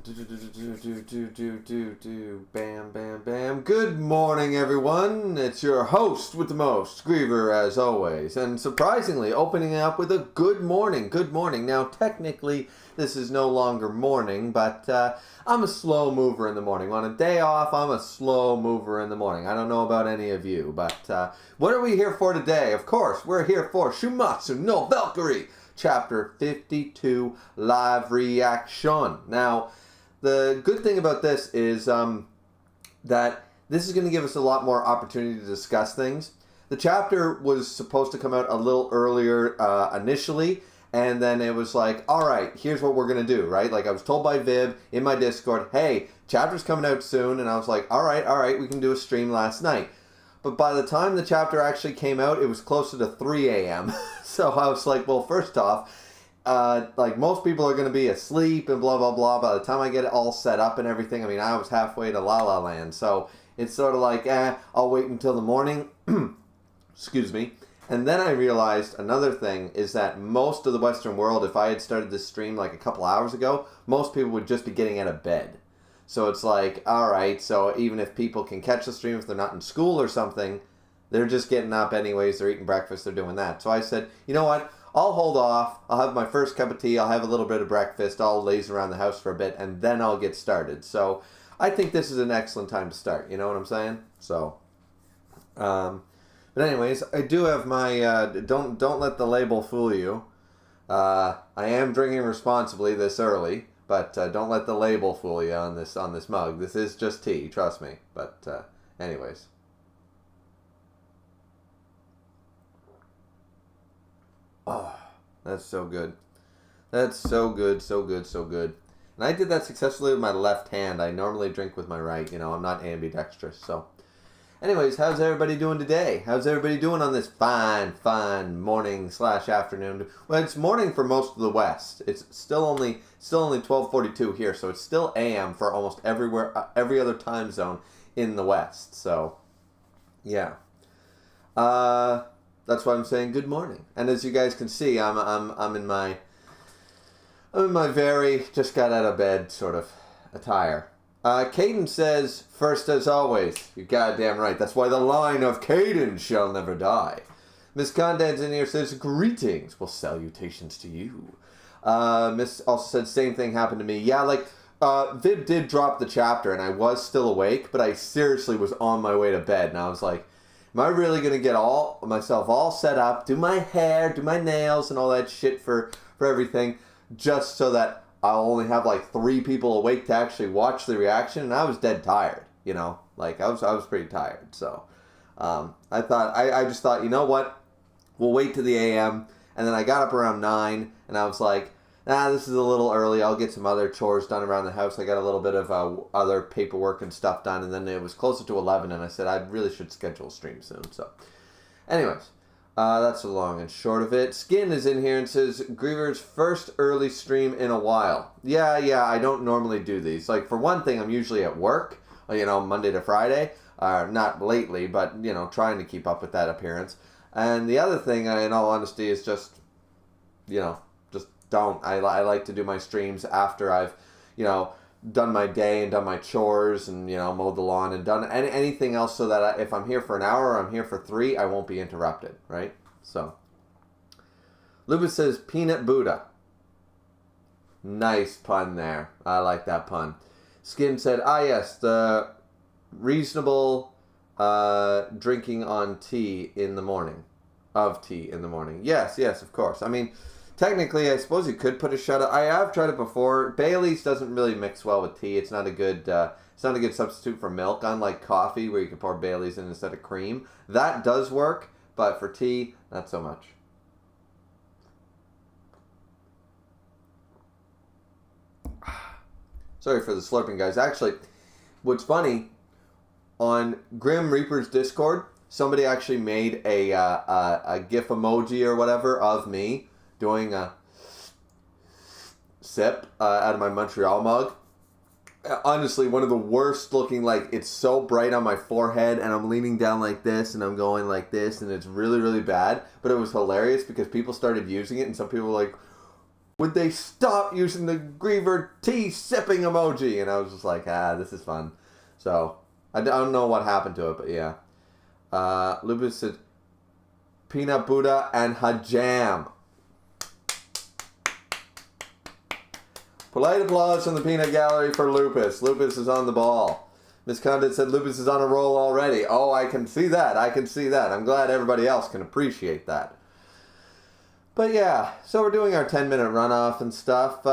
Bam, bam, bam. Good morning, everyone. It's your host with the most, Griever, as always. And surprisingly, opening up with a good morning. Good morning. Now, technically, this is no longer morning, but I'm a slow mover in the morning. On a day off, I'm a slow mover in the morning. I don't know about any of you, but what are we here for today? Of course, we're here for Shuumatsu no Valkyrie, Chapter 52, Live Reaction. Now, the good thing about this is that this is going to give us a lot more opportunity to discuss things. The chapter was supposed to come out a little earlier initially, and then it was like, all right, here's what we're going to do, right? Like, I was told by Viv in my Discord, hey, chapter's coming out soon, and I was like, all right, we can do a stream last night. But by the time the chapter actually came out, it was closer to 3 a.m. So I was like, well, first off, like most people are going to be asleep and blah, blah, blah. By the time I get it all set up and everything, I mean, I was halfway to La La Land. So it's sort of like, I'll wait until the morning. Excuse me. And then I realized another thing is that most of the Western world, if I had started this stream like a couple hours ago, most people would just be getting out of bed. So it's like, all right, so even if people can catch the stream if they're not in school or something, they're just getting up anyways, they're eating breakfast, they're doing that. So I said, you know what, I'll hold off, I'll have my first cup of tea, I'll have a little bit of breakfast, I'll laze around the house for a bit, and then I'll get started. So I think this is an excellent time to start, you know what I'm saying? So, but anyways, I do have my, don't let the label fool you. I am drinking responsibly this early. But don't let the label fool you on this mug. This is just tea, trust me. But anyways. Oh, that's so good. That's so good, so good, so good. And I did that successfully with my left hand. I normally drink with my right. You know, I'm not ambidextrous. So anyways, how's everybody doing today? How's everybody doing on this fine morning / afternoon? Well, it's morning for most of the West. It's still only 12:42 here, so it's still AM for almost every other time zone in the West. So, yeah. That's why I'm saying good morning. And as you guys can see, I'm in my very just got out of bed sort of attire. Caden says, first as always. You're goddamn right. That's why the line of Caden shall never die. Miss Condens in here says, greetings. Well, salutations to you. Miss also said, same thing happened to me. Yeah, like, Viv did drop the chapter, and I was still awake, but I seriously was on my way to bed, and I was like, am I really going to get myself all set up, do my hair, do my nails, and all that shit for everything, just so that I'll only have like 3 people awake to actually watch the reaction, and I was dead tired, you know, like I was pretty tired. So I just thought, you know what, we'll wait to the AM. And then I got up around 9, and I was like, this is a little early, I'll get some other chores done around the house. I got a little bit of other paperwork and stuff done, and then it was closer to 11, and I said I really should schedule a stream soon. So anyways, that's the long and short of it. Skin is in here and says, Griever's first early stream in a while. Yeah, I don't normally do these. Like, for one thing, I'm usually at work, you know, Monday to Friday. Not lately, but, you know, trying to keep up with that appearance. And the other thing, in all honesty, is just, you know, just don't. I like to do my streams after I've, you know, done my day and done my chores and, you know, mowed the lawn and done anything else, so that if I'm here for an hour or I'm here for 3, I won't be interrupted, right? So, Lubis says, Peanut Buddha. Nice pun there. I like that pun. Skin said, yes, the reasonable drinking on tea in the morning. Of tea in the morning. Yes, of course. I mean, technically, I suppose you could put a shot of... I have tried it before. Bailey's doesn't really mix well with tea. It's not a good substitute for milk, unlike coffee, where you can pour Bailey's in instead of cream. That does work, but for tea, not so much. Sorry for the slurping, guys. Actually, what's funny, on Grim Reaper's Discord, somebody actually made a GIF emoji or whatever of me doing a sip out of my Montreal mug. Honestly, one of the worst looking, like, it's so bright on my forehead, and I'm leaning down like this, and I'm going like this, and it's really, really bad. But it was hilarious because people started using it, and some people were like, would they stop using the Griever tea sipping emoji? And I was just like, this is fun. So, I don't know what happened to it, but yeah. Lupus said, Peanut Buddha and Hajam. Polite applause from the Peanut Gallery for Lupus. Lupus is on the ball. Miss Condit said Lupus is on a roll already. Oh, I can see that. I'm glad everybody else can appreciate that. But yeah, so we're doing our 10-minute runoff and stuff.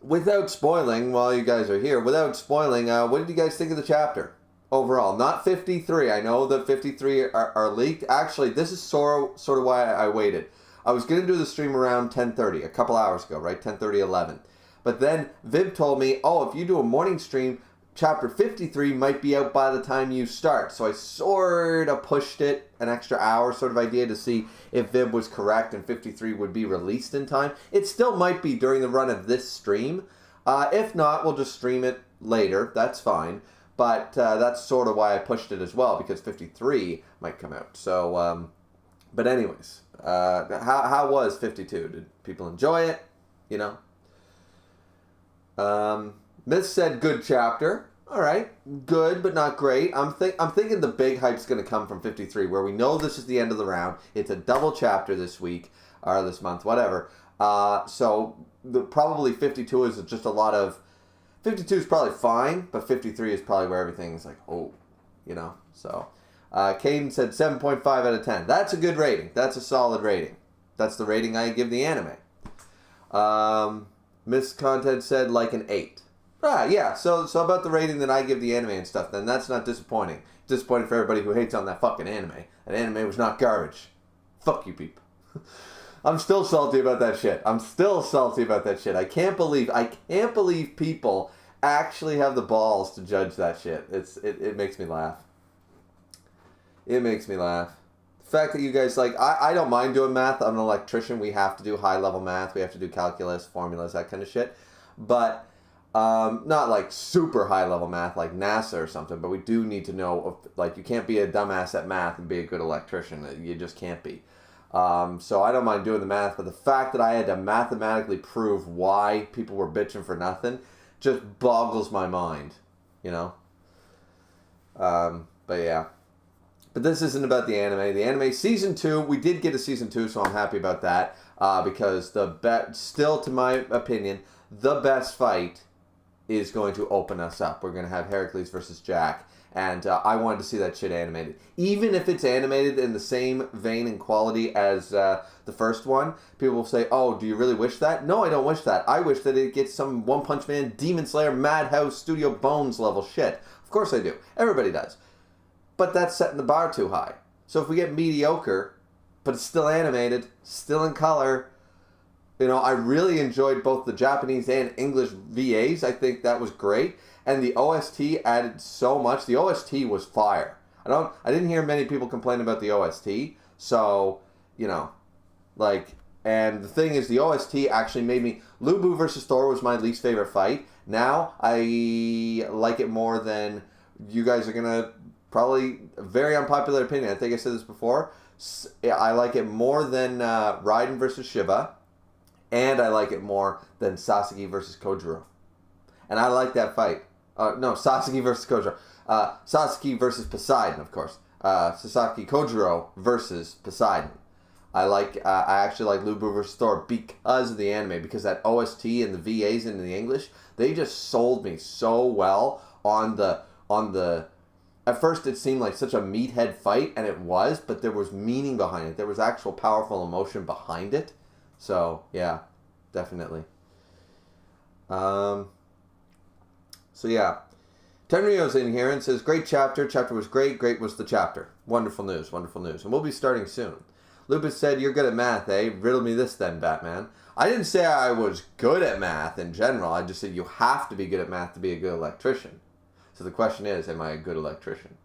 Without spoiling, while you guys are here, what did you guys think of the chapter? Overall, not 53. I know that 53 are leaked. Actually, this is sort of why I waited. I was going to do the stream around 10:30, a couple hours ago, right? 10:30, 11. But then Viv told me, if you do a morning stream, chapter 53 might be out by the time you start. So I sort of pushed it an extra hour sort of idea to see if Viv was correct and 53 would be released in time. It still might be during the run of this stream. If not, we'll just stream it later. That's fine. But that's sort of why I pushed it as well, because 53 might come out. So, but anyways, how was 52? Did people enjoy it? You know? Myth said good chapter. All right, good but not great. I'm thinking the big hype's going to come from 53, where we know this is the end of the round. It's a double chapter this week or this month, whatever. So probably 52 is just a lot of. 52 is probably fine, but 53 is probably where everything's like, So, Caden said 7.5 out of 10. That's a good rating. That's a solid rating. That's the rating I give the anime. Miss Content said like an 8. Yeah. So about the rating that I give the anime and stuff, then that's not disappointing. Disappointing for everybody who hates on that fucking anime. That anime was not garbage. Fuck you people. I'm still salty about that shit. I can't believe people actually have the balls to judge that shit. It makes me laugh. The fact that you guys I don't mind doing math. I'm an electrician. We have to do high level math. We have to do calculus, formulas, that kind of shit. But not like super high level math like NASA or something. But we do need to know, you can't be a dumbass at math and be a good electrician. You just can't be. So I don't mind doing the math, but the fact that I had to mathematically prove why people were bitching for nothing just boggles my mind, But yeah. But this isn't about the anime. The anime season 2, we did get a season 2, so I'm happy about that. Because still, to my opinion, the best fight is going to open us up. We're going to have Heracles versus Jack. And I wanted to see that shit animated. Even if it's animated in the same vein and quality as the first one, people will say, oh, do you really wish that? No, I don't wish that. I wish that it gets some One Punch Man, Demon Slayer, Madhouse, Studio Bones level shit. Of course I do. Everybody does. But that's setting the bar too high. So if we get mediocre, but it's still animated, still in color, I really enjoyed both the Japanese and English VAs. I think that was great. And the OST added so much. The OST was fire. I didn't hear many people complain about the OST. So, and the thing is, the OST actually made me... Lubu versus Thor was my least favorite fight. Now, I like it more than... You guys are going to... Probably a very unpopular opinion. I think I said this before. I like it more than Raiden versus Shiva. And I like it more than Sasuke versus Kojiro. And I like that fight. Sasuke versus Kojiro. Sasuke versus Poseidon, of course. Sasaki Kojiro versus Poseidon. I actually like Lubu versus Thor because of the anime, because that OST and the VAs in the English, they just sold me so well on the. At first, it seemed like such a meathead fight, and it was, but there was meaning behind it. There was actual powerful emotion behind it. So yeah, definitely. So yeah, Tenryo's in here and says, great chapter. Chapter was great. Great was the chapter. Wonderful news. Wonderful news. And we'll be starting soon. Lupus said, you're good at math, eh? Riddle me this then, Batman. I didn't say I was good at math in general. I just said you have to be good at math to be a good electrician. So the question is, am I a good electrician?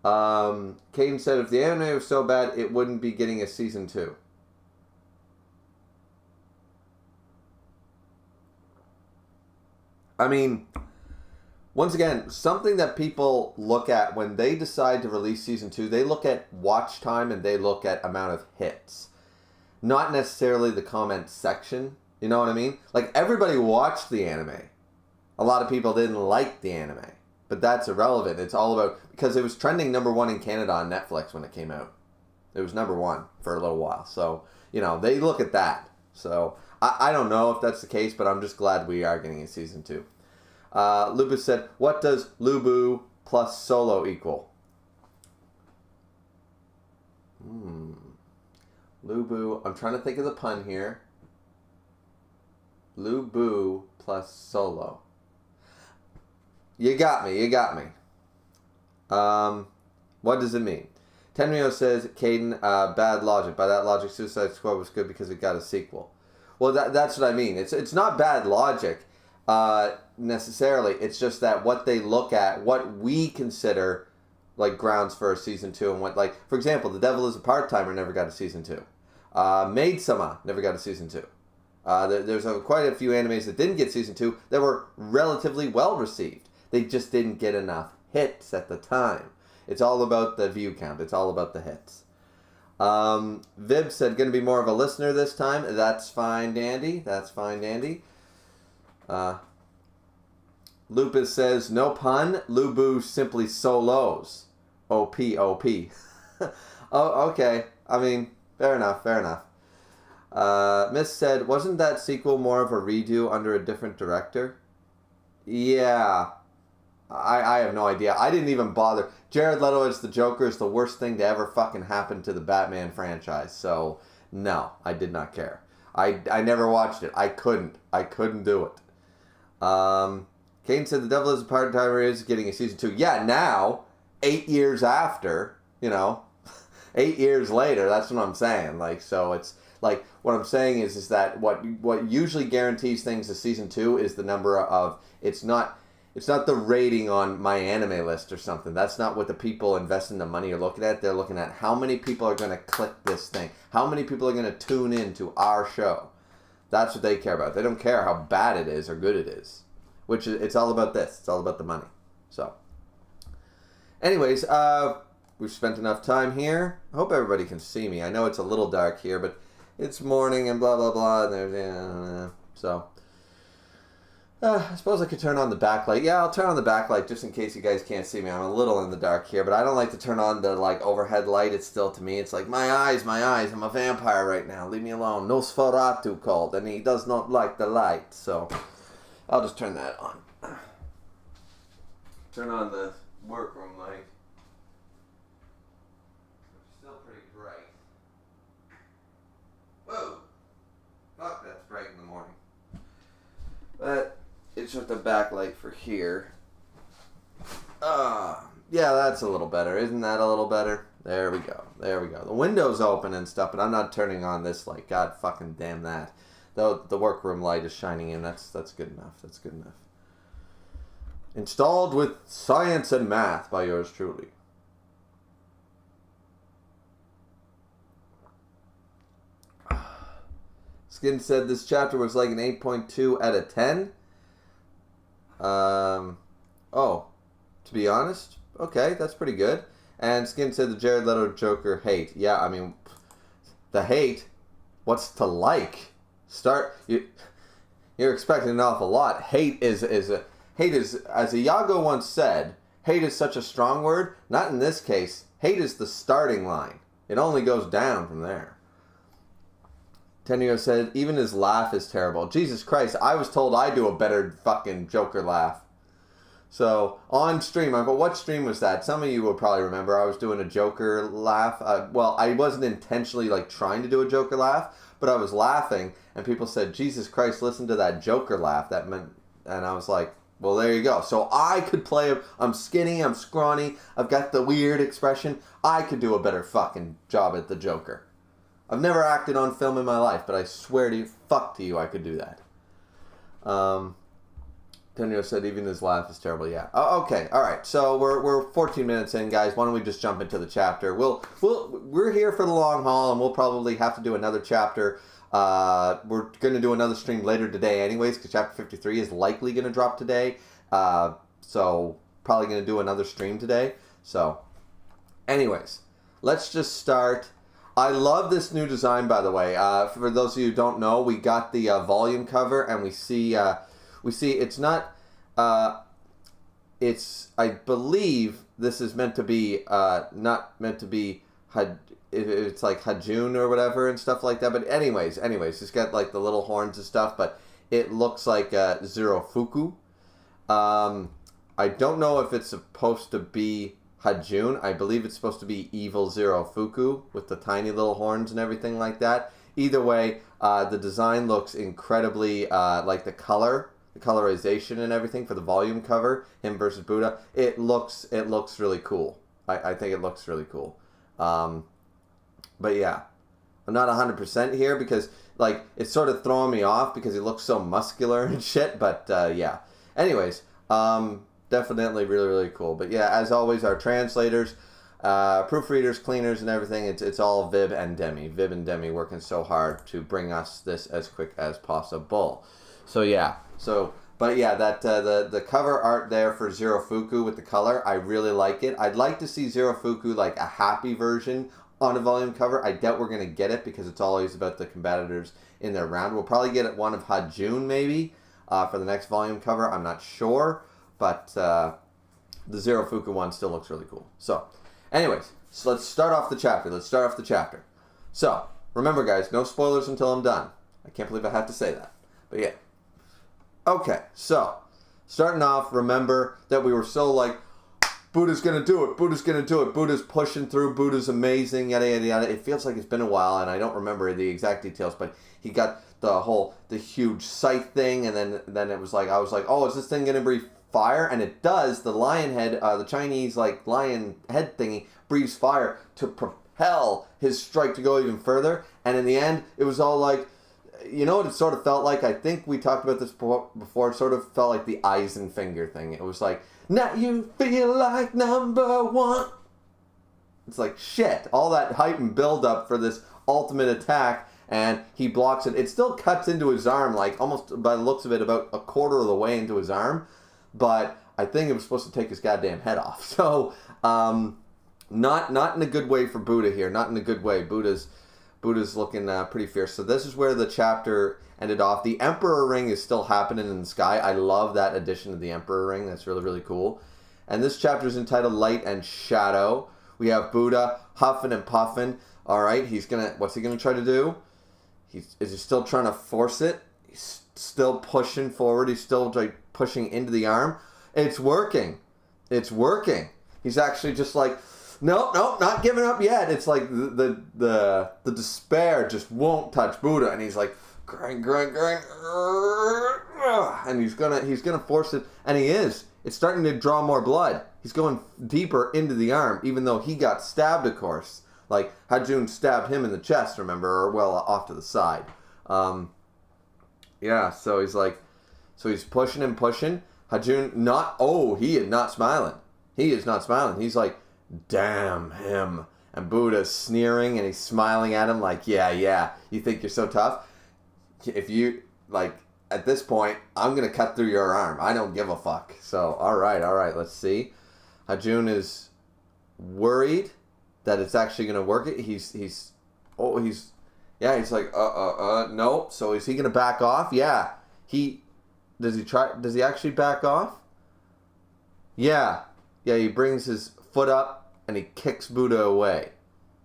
Caden said, if the anime was so bad, it wouldn't be getting a season 2. I mean, once again, something that people look at when they decide to release season 2, they look at watch time and they look at amount of hits. Not necessarily the comment section You know what I mean? Like, everybody watched the anime. A lot of people didn't like the anime. But that's irrelevant. It's all about... Because it was trending #1 in Canada on Netflix when it came out. It was #1 for a little while. So, you know, they look at that. So, I don't know if that's the case, but I'm just glad we are getting a season 2. Lupus said, what does Lubu plus Solo equal? Lubu, I'm trying to think of the pun here. Lubu plus Solo. You got me. What does it mean? Tenryo says, Caden, bad logic. By that logic, Suicide Squad was good because it got a sequel. Well, that's what I mean. It's not bad logic, necessarily. It's just that what they look at, what we consider, like, grounds for a season 2, and what, like, for example, The Devil is a Part-Timer never got a season 2. Maid-sama never got a season 2. There's quite a few animes that didn't get season 2 that were relatively well received. They just didn't get enough hits at the time. It's all about the view count. It's all about the hits. Vib said, going to be more of a listener this time. That's fine, Dandy. Lupus says, no pun. Lubu simply solos. O-P-O-P. Oh, okay. I mean, fair enough. Miss said, wasn't that sequel more of a redo under a different director? Yeah. I have no idea. I didn't even bother. Jared Leto as the Joker is the worst thing to ever fucking happen to the Batman franchise. So, no, I did not care. I never watched it. I couldn't do it. Kane said The Devil is a Part-Timer is getting a season 2. Yeah, now, 8 years after, 8 years later, that's what I'm saying. Like, so it's, like, what I'm saying is that what usually guarantees things to season 2 is the number of, it's not the rating on my anime list or something. That's not what the people investing the money are looking at. They're looking at how many people are going to click this thing. How many people are going to tune in to our show. That's what they care about. They don't care how bad it is or good it is. Which, it's all about this. It's all about the money. So, anyways, we've spent enough time here. I hope everybody can see me. I know it's a little dark here, but it's morning and blah, blah, blah. And there's, so... I suppose I could turn on the backlight. Yeah, I'll turn on the backlight just in case you guys can't see me. I'm a little in the dark here, but I don't like to turn on the, like, overhead light. It's still, to me, it's like, my eyes. I'm a vampire right now. Leave me alone. Nosferatu called, and he does not like the light. So, I'll just turn that on. Turn on the workroom light. It's still pretty bright. Whoa! Fuck, that's bright in the morning. But... it's just a backlight for here. Yeah, that's a little better. Isn't that a little better? There we go. The window's open and stuff, but I'm not turning on this light. God fucking damn that. Though the workroom light is shining in. That's good enough. Installed with science and math by yours truly. Skin said this chapter was like an 8.2 out of 10. To be honest, okay, that's pretty good. And Skin said the Jared Leto Joker hate. Yeah, I mean, the hate, what's to like? You're expecting an awful lot. Hate is, as Iago once said, hate is such a strong word. Not in this case. Hate is the starting line. It only goes down from there. Tenio said, even his laugh is terrible. Jesus Christ, I was told I do a better fucking Joker laugh. So, on stream, what stream was that? Some of you will probably remember I was doing a Joker laugh. Well, I wasn't intentionally, like, trying to do a Joker laugh, but I was laughing, and people said, Jesus Christ, listen to that Joker laugh. That meant, and I was like, well, there you go. So I could play, I'm skinny, I'm scrawny, I've got the weird expression. I could do a better fucking job at the Joker. I've never acted on film in my life, but I swear to you, fuck to you, I could do that. Tenio said even his laugh is terrible. Yeah. Oh, okay. All right. So we're 14 minutes in, guys. Why don't we just jump into the chapter? We're here for the long haul, and we'll probably have to do another chapter. We're going to do another stream later today, anyways, because chapter 53 is likely going to drop today. So probably going to do another stream today. So, anyways, let's just start. I love this new design, by the way. For those of you who don't know, we got the volume cover, and we see it's not. It's, I believe this is meant to be not meant to be it's like Hajun or whatever and stuff like that. But anyways, it's got like the little horns and stuff, but it looks like Zero Fuku. I don't know if it's supposed to be Hajun. I believe it's supposed to be Evil Zero Fuku with the tiny little horns and everything like that. Either way, the design looks incredibly like the colorization and everything for the volume cover, him versus Buddha. It looks really cool. I think it looks really cool. But yeah, I'm not 100% here because like it's sort of throwing me off because he looks so muscular and shit. But yeah. Anyways, definitely really, really cool. But yeah, as always, our translators, proofreaders, cleaners, and everything, it's all Vib and Demi. Vib and Demi working so hard to bring us this as quick as possible. So yeah. But yeah, that the cover art there for Zero Fuku with the color, I really like it. I'd like to see Zero Fuku like a happy version on a volume cover. I doubt we're going to get it because it's always about the combatitors in their round. We'll probably get one of Hajun maybe for the next volume cover. I'm not sure, but the Zero Fuku one still looks really cool. So anyways, so let's start off the chapter. So remember guys, no spoilers until I'm done. I can't believe I have to say that, but yeah. Okay, so starting off, remember that we were so like, Buddha's gonna do it, Buddha's pushing through, Buddha's amazing, yada yada yada. It feels like it's been a while and I don't remember the exact details, but he got the huge scythe thing, and then it was like, I was like, oh, is this thing gonna breathe fire? And it does. The lion head, the Chinese like lion head thingy breathes fire to propel his strike to go even further, and in the end, it was all like, you know what it sort of felt like? I think we talked about this before. It sort of felt like the eyes and finger thing. It was like, now you feel like number one. It's like, shit. All that hype and build up for this ultimate attack, and he blocks it. It still cuts into his arm, like almost by the looks of it, about a quarter of the way into his arm. But I think it was supposed to take his goddamn head off. So, not in a good way for Buddha here. Not in a good way. Buddha's looking pretty fierce. So this is where the chapter ended off. The Emperor Ring is still happening in the sky. I love that addition to the Emperor Ring. That's really, really cool. And this chapter is entitled Light and Shadow. We have Buddha huffing and puffing. All right, what's he gonna try to do? Is he still trying to force it? He's still pushing forward. He's still like pushing into the arm. It's working. He's actually just like, Nope, not giving up yet. It's like the despair just won't touch Buddha, and he's like grind, and he's gonna force it, and he is. It's starting to draw more blood. He's going deeper into the arm, even though he got stabbed, of course. Like Hajun stabbed him in the chest, remember, or well off to the side. Yeah, so he's pushing and pushing. Hajun he is not smiling. He's like, damn him. And Buddha's sneering and he's smiling at him like, yeah, you think you're so tough? If you, like, at this point, I'm going to cut through your arm. I don't give a fuck. So, all right, let's see. Hajun is worried that it's actually going to work. He's like, no. So is he going to back off? Yeah. Does he actually back off? Yeah, he brings his foot up and he kicks Buddha away.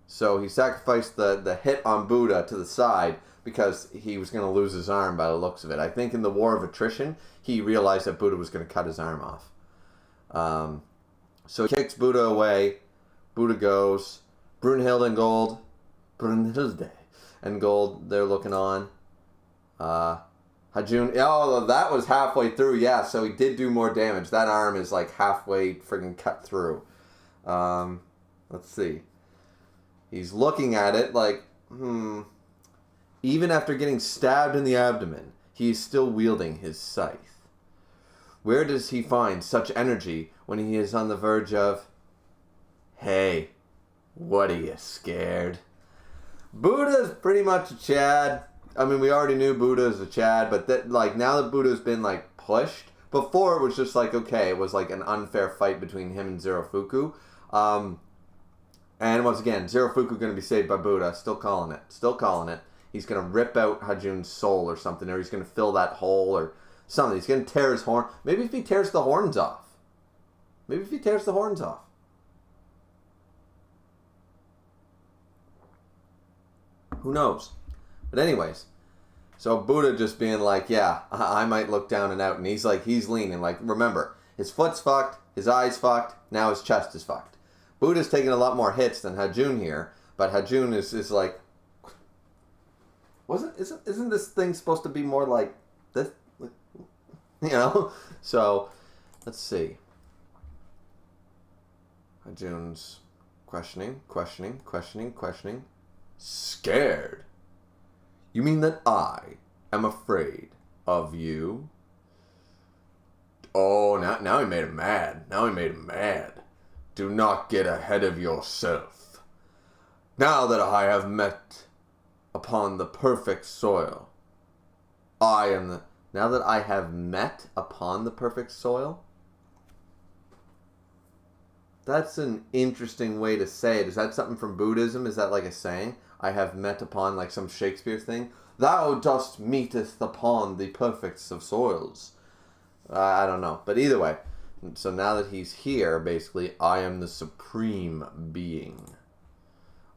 So he sacrificed the hit on Buddha to the side because he was going to lose his arm by the looks of it. I think in the war of attrition, he realized that Buddha was going to cut his arm off. So he kicks Buddha away. Buddha goes. Brunhilde and Gold, they're looking on. Hajun, that was halfway through, yeah, so he did do more damage. That arm is like halfway friggin' cut through. Let's see. He's looking at it like, Even after getting stabbed in the abdomen, he is still wielding his scythe. Where does he find such energy when he is on the verge of, hey, what are you, scared? Buddha's pretty much a Chad. I mean, we already knew Buddha is a Chad, but now that Buddha's been like pushed, before it was just like, okay, it was like an unfair fight between him and Zerofuku. And once again, Zerofuku going to be saved by Buddha. Still calling it. He's going to rip out Hajun's soul or something, or he's going to fill that hole or something. He's going to tear his horn. Maybe if he tears the horns off. Who knows? But anyways, so Buddha just being like, yeah, I might look down and out. And he's leaning. Like, remember, his foot's fucked, his eye's fucked, now his chest is fucked. Buddha's taking a lot more hits than Hajun here, but Hajun is like, isn't this thing supposed to be more like this? You know? So, let's see. Hajun's questioning. Scared? You mean that I am afraid of you? Oh, now he made him mad. Do not get ahead of yourself. Now that I have met upon the perfect soil, now that I have met upon the perfect soil? That's an interesting way to say it. Is that something from Buddhism? Is that like a saying? I have met upon, like some Shakespeare thing? Thou dost meeteth upon the perfects of soils. I don't know. But either way. So now that he's here, basically, I am the supreme being.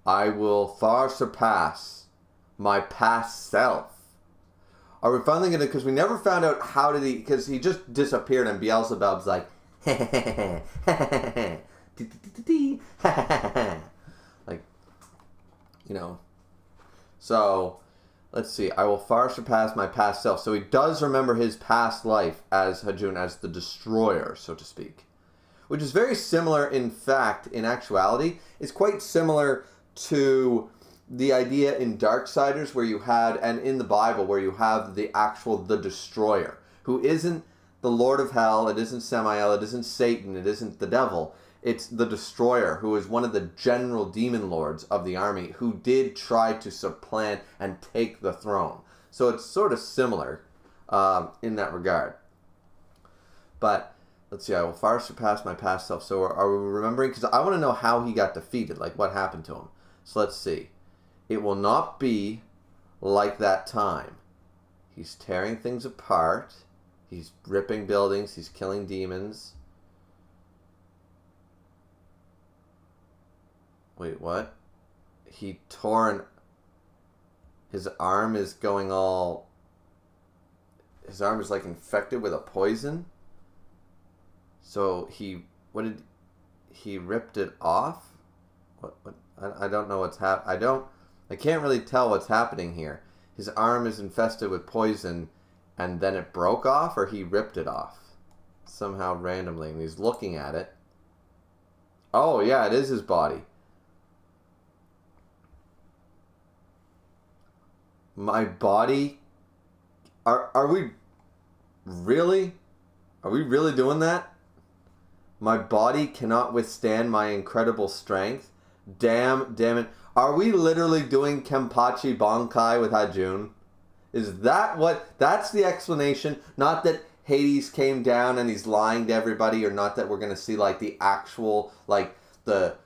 I will far surpass my past self. Are we finally going to... Because we never found out how did he... Because he just disappeared and Beelzebub's like... like, you know. So, let's see. I will far surpass my past self. So he does remember his past life as Hajun, as the destroyer, so to speak. Which is very similar, in fact, in actuality. It's quite similar to the idea in Darksiders where you had, and in the Bible, where you have the destroyer, who isn't the Lord of Hell, it isn't Samael, it isn't Satan, it isn't the devil. It's the destroyer, who is one of the general demon lords of the army, who did try to supplant and take the throne. So it's sort of similar in that regard. But, let's see, I will far surpass my past self. So are we remembering? Because I want to know how he got defeated, like what happened to him. So let's see. It will not be like that time. He's tearing things apart. He's ripping buildings. He's killing demons. Wait, what? He tore his arm is going all... His arm is like infected with a poison. So he ripped it off? What? I don't know what's I can't really tell what's happening here. His arm is infested with poison and then it broke off, or he ripped it off somehow randomly and he's looking at it. Oh yeah, it is his body. My body? Are we really? Are we really doing that? My body cannot withstand my incredible strength. Damn it. Are we literally doing Kenpachi Bankai with Hajun? Is that that's the explanation? Not that Hades came down and he's lying to everybody, or not that we're going to see like the actual, like the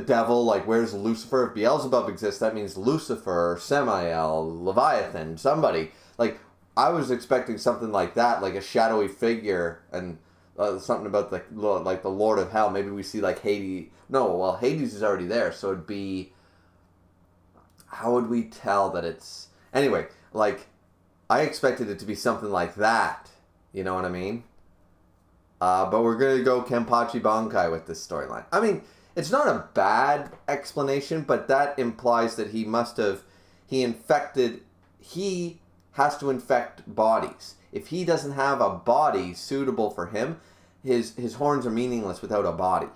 devil, like where's Lucifer? If Beelzebub exists, that means Lucifer, Samael, Leviathan, somebody. Like, I was expecting something like that, like a shadowy figure, and something about the Lord of Hell. Maybe we see like Hades. No, well, Hades is already there, so it'd be... How would we tell that it's... Anyway, like, I expected it to be something like that. You know what I mean? But we're going to go Kenpachi Bankai with this storyline. I mean, it's not a bad explanation, but that implies that he has to infect bodies. If he doesn't have a body suitable for him, his horns are meaningless without a body.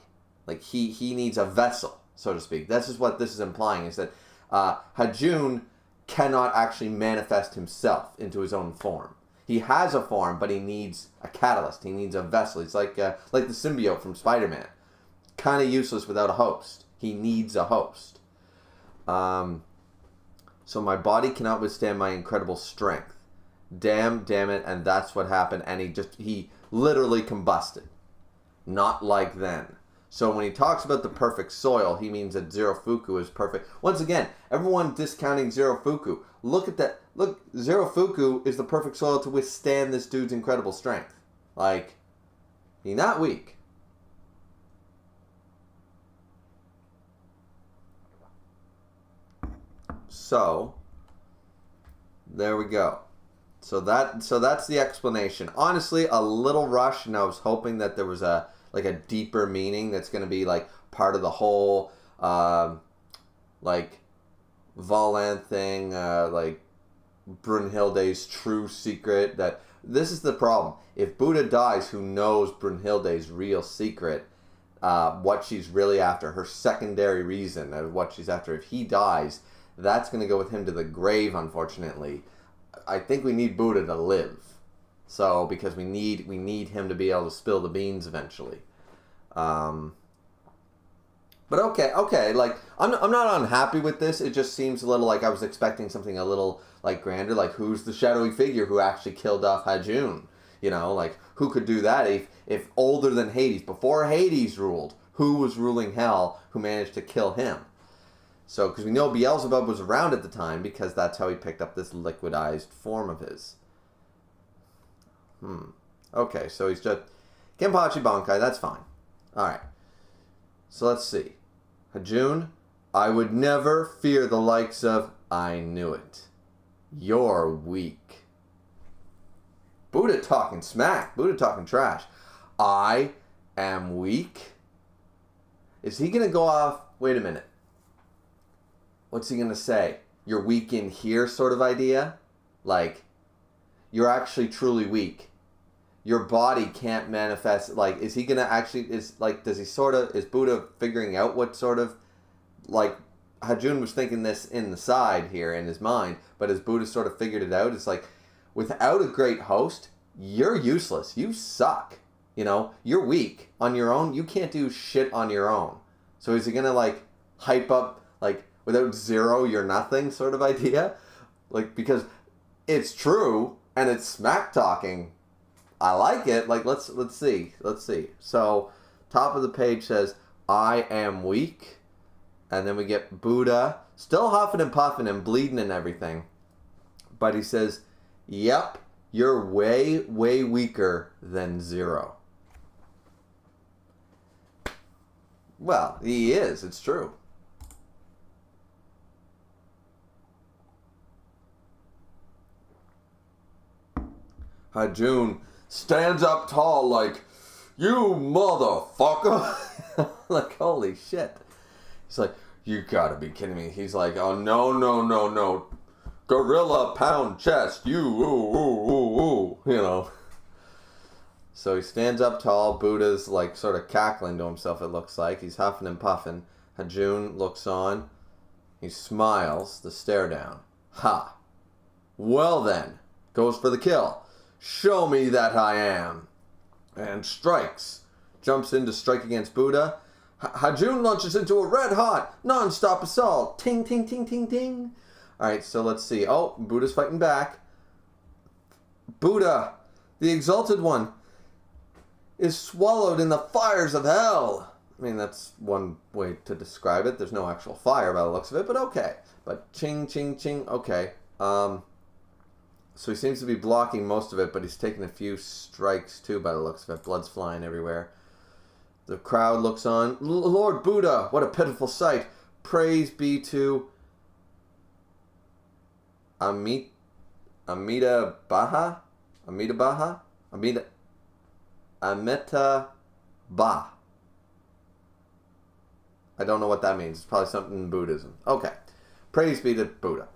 Like, he needs a vessel, so to speak. This is what this is implying, is that Hajun cannot actually manifest himself into his own form. He has a form, but he needs a catalyst. He needs a vessel. He's like the symbiote from Spider-Man. Kind of useless without a host. He needs a host. So my body cannot withstand my incredible strength. Damn it, and that's what happened. And he literally combusted. Not like then. So when he talks about the perfect soil, he means that Zerofuku is perfect. Once again, everyone discounting Zerofuku. Look at that. Look, Zerofuku is the perfect soil to withstand this dude's incredible strength. Like, he's not weak. So, there we go. So that's the explanation. Honestly, a little rushed, and I was hoping that there was a deeper meaning that's going to be like part of the whole like Valand thing, like Brunhilde's true secret. That this is the problem. If Buddha dies, who knows Brunhilde's real secret? What she's really after, her secondary reason of what she's after. If he dies, that's going to go with him to the grave, unfortunately. I think we need Buddha to live. So, because we need him to be able to spill the beans eventually. But okay, like, I'm not unhappy with this. It just seems a little like I was expecting something a little, like, grander. Like, who's the shadowy figure who actually killed off Hajun? You know, like, who could do that if older than Hades, before Hades ruled, who was ruling hell, who managed to kill him? So, because we know Beelzebub was around at the time, because that's how he picked up this liquidized form of his. Okay, so he's just Kenpachi Bankai, that's fine. Alright. So let's see. Hajun, I would never fear the likes of I knew it. You're weak. Buddha talking smack. Buddha talking trash. I am weak? Is he going to go off? Wait a minute. What's he going to say? You're weak in here sort of idea? Like, you're actually truly weak. Your body can't manifest. Like, is he going to actually, is Buddha figuring out what sort of, like, Hajun was thinking this in the side here in his mind, but as Buddha sort of figured it out, it's like, without a great host, you're useless. You suck. You know, you're weak on your own. You can't do shit on your own. So is he going to, like, hype up, like, without Zero, you're nothing sort of idea? Like, because it's true, and it's smack talking. I like it. Like, let's see. So, top of the page says, I am weak. And then we get Buddha, still huffing and puffing and bleeding and everything. But he says, yep, you're way, way weaker than Zero. Well, he is. It's true. Hajun stands up tall like, you motherfucker. Like, holy shit. He's like, you gotta be kidding me. He's like, oh, no. Gorilla pound chest. You, ooh. You know. So he stands up tall. Buddha's like sort of cackling to himself, it looks like. He's huffing and puffing. Hajun looks on. He smiles, the stare down. Ha. Well then. Goes for the kill. Show me that I am. And strikes. Jumps in to strike against Buddha. Hajun launches into a red-hot, non-stop assault. Ting, ting, ting, ting, ting. Alright, so let's see. Oh, Buddha's fighting back. Buddha, the Exalted One, is swallowed in the fires of hell. I mean, that's one way to describe it. There's no actual fire by the looks of it, but okay. But ching, ching, ching. Okay. So he seems to be blocking most of it, but he's taking a few strikes too by the looks of it. Blood's flying everywhere. The crowd looks on. Lord Buddha, what a pitiful sight. Praise be to Amida Baha? Amita Ba. I don't know what that means. It's probably something in Buddhism. Okay. Praise be to Buddha.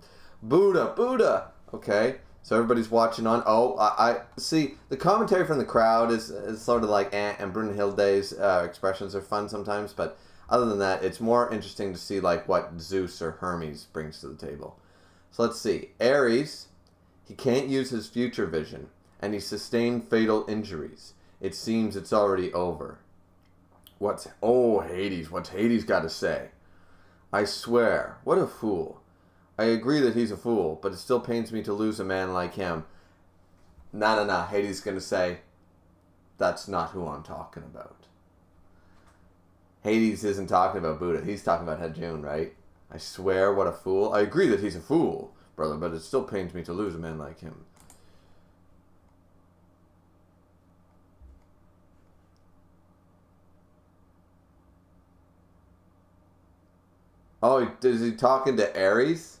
Buddha. Okay. So everybody's watching on. Oh, I see. The commentary from the crowd is sort of like and Brunhilde's expressions are fun sometimes, but other than that, it's more interesting to see like what Zeus or Hermes brings to the table. So let's see. Ares, he can't use his future vision, and he sustained fatal injuries. It seems it's already over. Hades, what's Hades got to say? I swear, what a fool. I agree that he's a fool, but it still pains me to lose a man like him. Nah. Hades is going to say, that's not who I'm talking about. Hades isn't talking about Buddha. He's talking about Hajun, right? I swear, what a fool. I agree that he's a fool, brother, but it still pains me to lose a man like him. Oh, is he talking to Ares?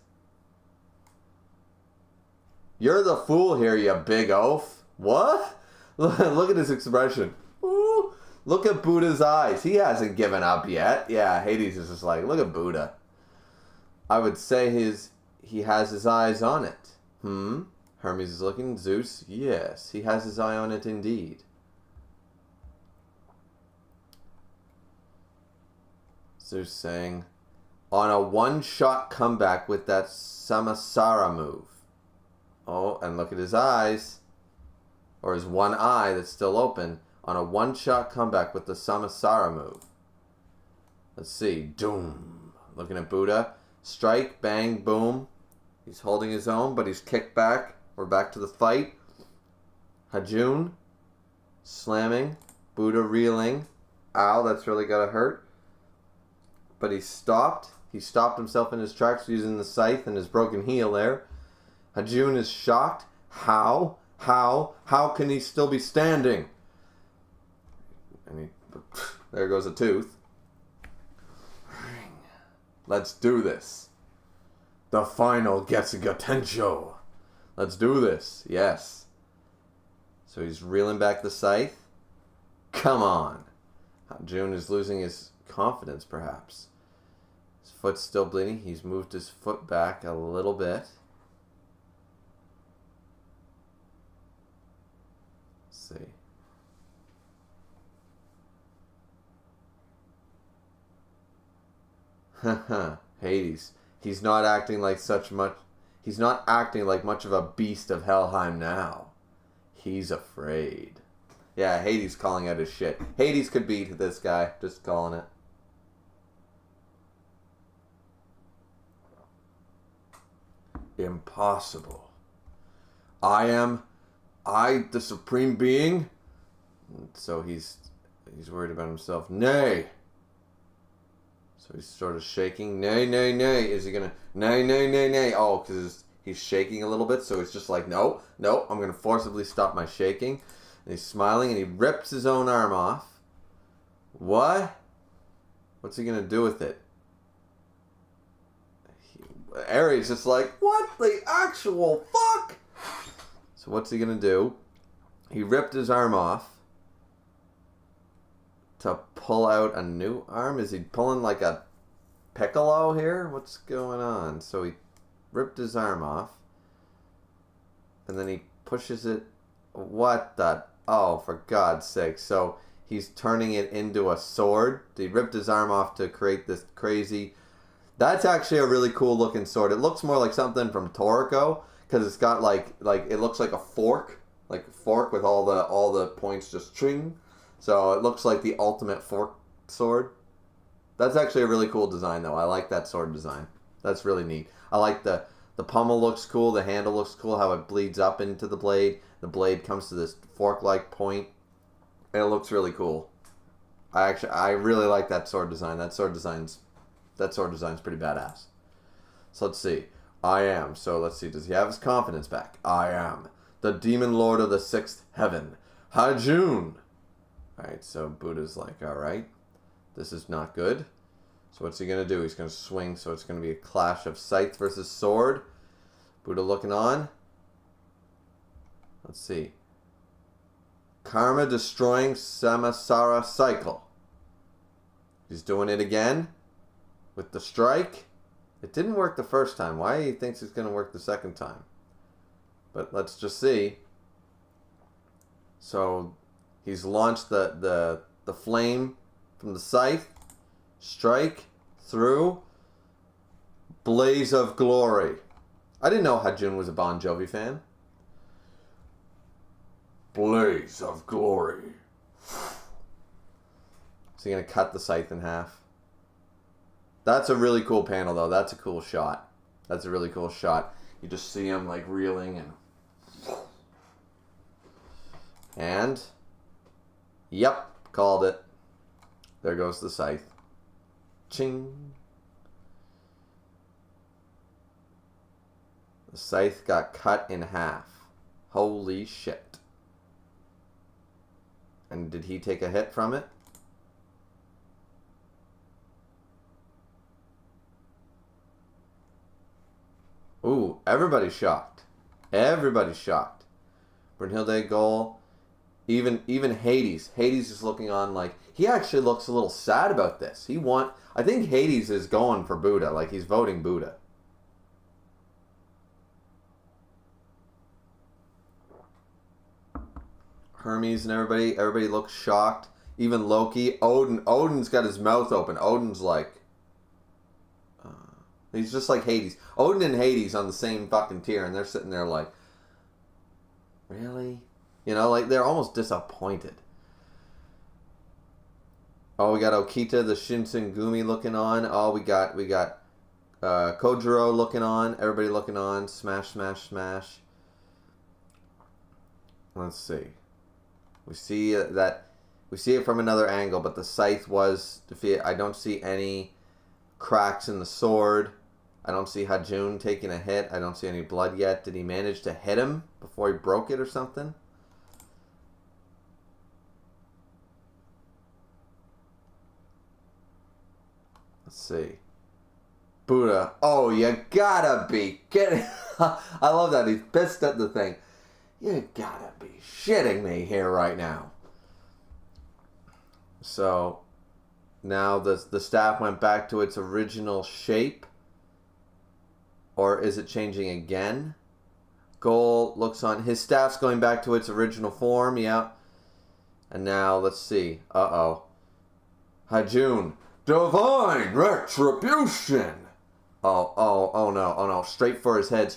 You're the fool here, you big oaf. What? Look at his expression. Ooh, look at Buddha's eyes. He hasn't given up yet. Yeah, Hades is just like, look at Buddha. I would say he has his eyes on it. Hermes is looking. Zeus, yes, he has his eye on it indeed. Zeus saying, on a one-shot comeback with that Samsara move. Oh, and look at his eyes. Or his one eye that's still open. On a one-shot comeback with the Samsara move. Let's see. Doom. Looking at Buddha. Strike, bang, boom. He's holding his own, but he's kicked back. We're back to the fight. Hajun. Slamming. Buddha reeling. Ow, that's really gotta hurt. But he stopped. He stopped himself in his tracks using the scythe and his broken heel there. Hajun is shocked. How? How can he still be standing? And there goes a tooth. Let's do this. The final Getsuga. Let's do this. Yes. So he's reeling back the scythe. Come on. Hajun is losing his confidence, perhaps. His foot's still bleeding. He's moved his foot back a little bit. Let's see. Hades. He's not acting like he's not acting like much of a beast of Helheim now. He's afraid. Yeah, Hades calling out his shit. Hades could beat this guy. Just calling it. Impossible. I, the Supreme Being? So he's worried about himself. Nay. So he's sort of shaking. Nay, nay, nay. Is he gonna... Nay, nay, nay, nay. Oh, because he's shaking a little bit. So he's just like, no, I'm going to forcibly stop my shaking. And he's smiling and he rips his own arm off. What? What's he going to do with it? Ares just like, what the actual fuck? So what's he going to do? He ripped his arm off to pull out a new arm. Is he pulling like a piccolo here? What's going on? So he ripped his arm off. And then he pushes it. What the... Oh, for God's sake. So he's turning it into a sword. He ripped his arm off to create this crazy... That's actually a really cool looking sword. It looks more like something from Toriko. Because it's got like it looks like a fork. Like a fork with all the points just ching. So it looks like the ultimate fork sword. That's actually a really cool design though. I like that sword design. That's really neat. I like the pommel looks cool. The handle looks cool. How it bleeds up into the blade. The blade comes to this fork-like point. And it looks really cool. I really like that sword design. That sword design's pretty badass. So let's see. I am. So let's see. Does he have his confidence back? I am the demon lord of the sixth heaven, Hajun. Alright, so Buddha's like, alright, this is not good. So what's he going to do? He's going to swing, so it's going to be a clash of scythe versus sword. Buddha looking on. Let's see. Karma destroying Samsara cycle. He's doing it again with the strike. It didn't work the first time. Why he thinks it's going to work the second time? But let's just see. So he's launched the flame from the scythe. Strike through. Blaze of glory. I didn't know Hajun was a Bon Jovi fan. Blaze of glory. Is he going to cut the scythe in half? That's a really cool panel, though. That's a cool shot. That's a really cool shot. You just see him, like, reeling and... Yep, called it. There goes the scythe. Ching. The scythe got cut in half. Holy shit. And did he take a hit from it? Ooh, everybody's shocked. Everybody's shocked. Brunhilde goal. Even Hades. Hades is looking on like... He actually looks a little sad about this. I think Hades is going for Buddha. Like, he's voting Buddha. Hermes and everybody looks shocked. Even Loki. Odin's got his mouth open. Odin's like... he's just like Hades. Odin and Hades on the same fucking tier, and they're sitting there like... Really? You know, like, they're almost disappointed. Oh, we got Okita, the Shinsengumi looking on. Oh, we got Kojiro looking on. Everybody looking on. Smash, smash, smash. Let's see. We see it from another angle, but the scythe was defeated. I don't see any cracks in the sword. I don't see Hajun taking a hit. I don't see any blood yet. Did he manage to hit him before he broke it or something? Let's see. Buddha. Oh, you gotta be kidding. I love that. He's pissed at the thing. You gotta be shitting me here right now. So, now the staff went back to its original shape. Or is it changing again? Goal looks on. His staff's going back to its original form. Yeah. And now, let's see. Uh-oh. Hajun. Divine Retribution. Oh no. Straight for his head.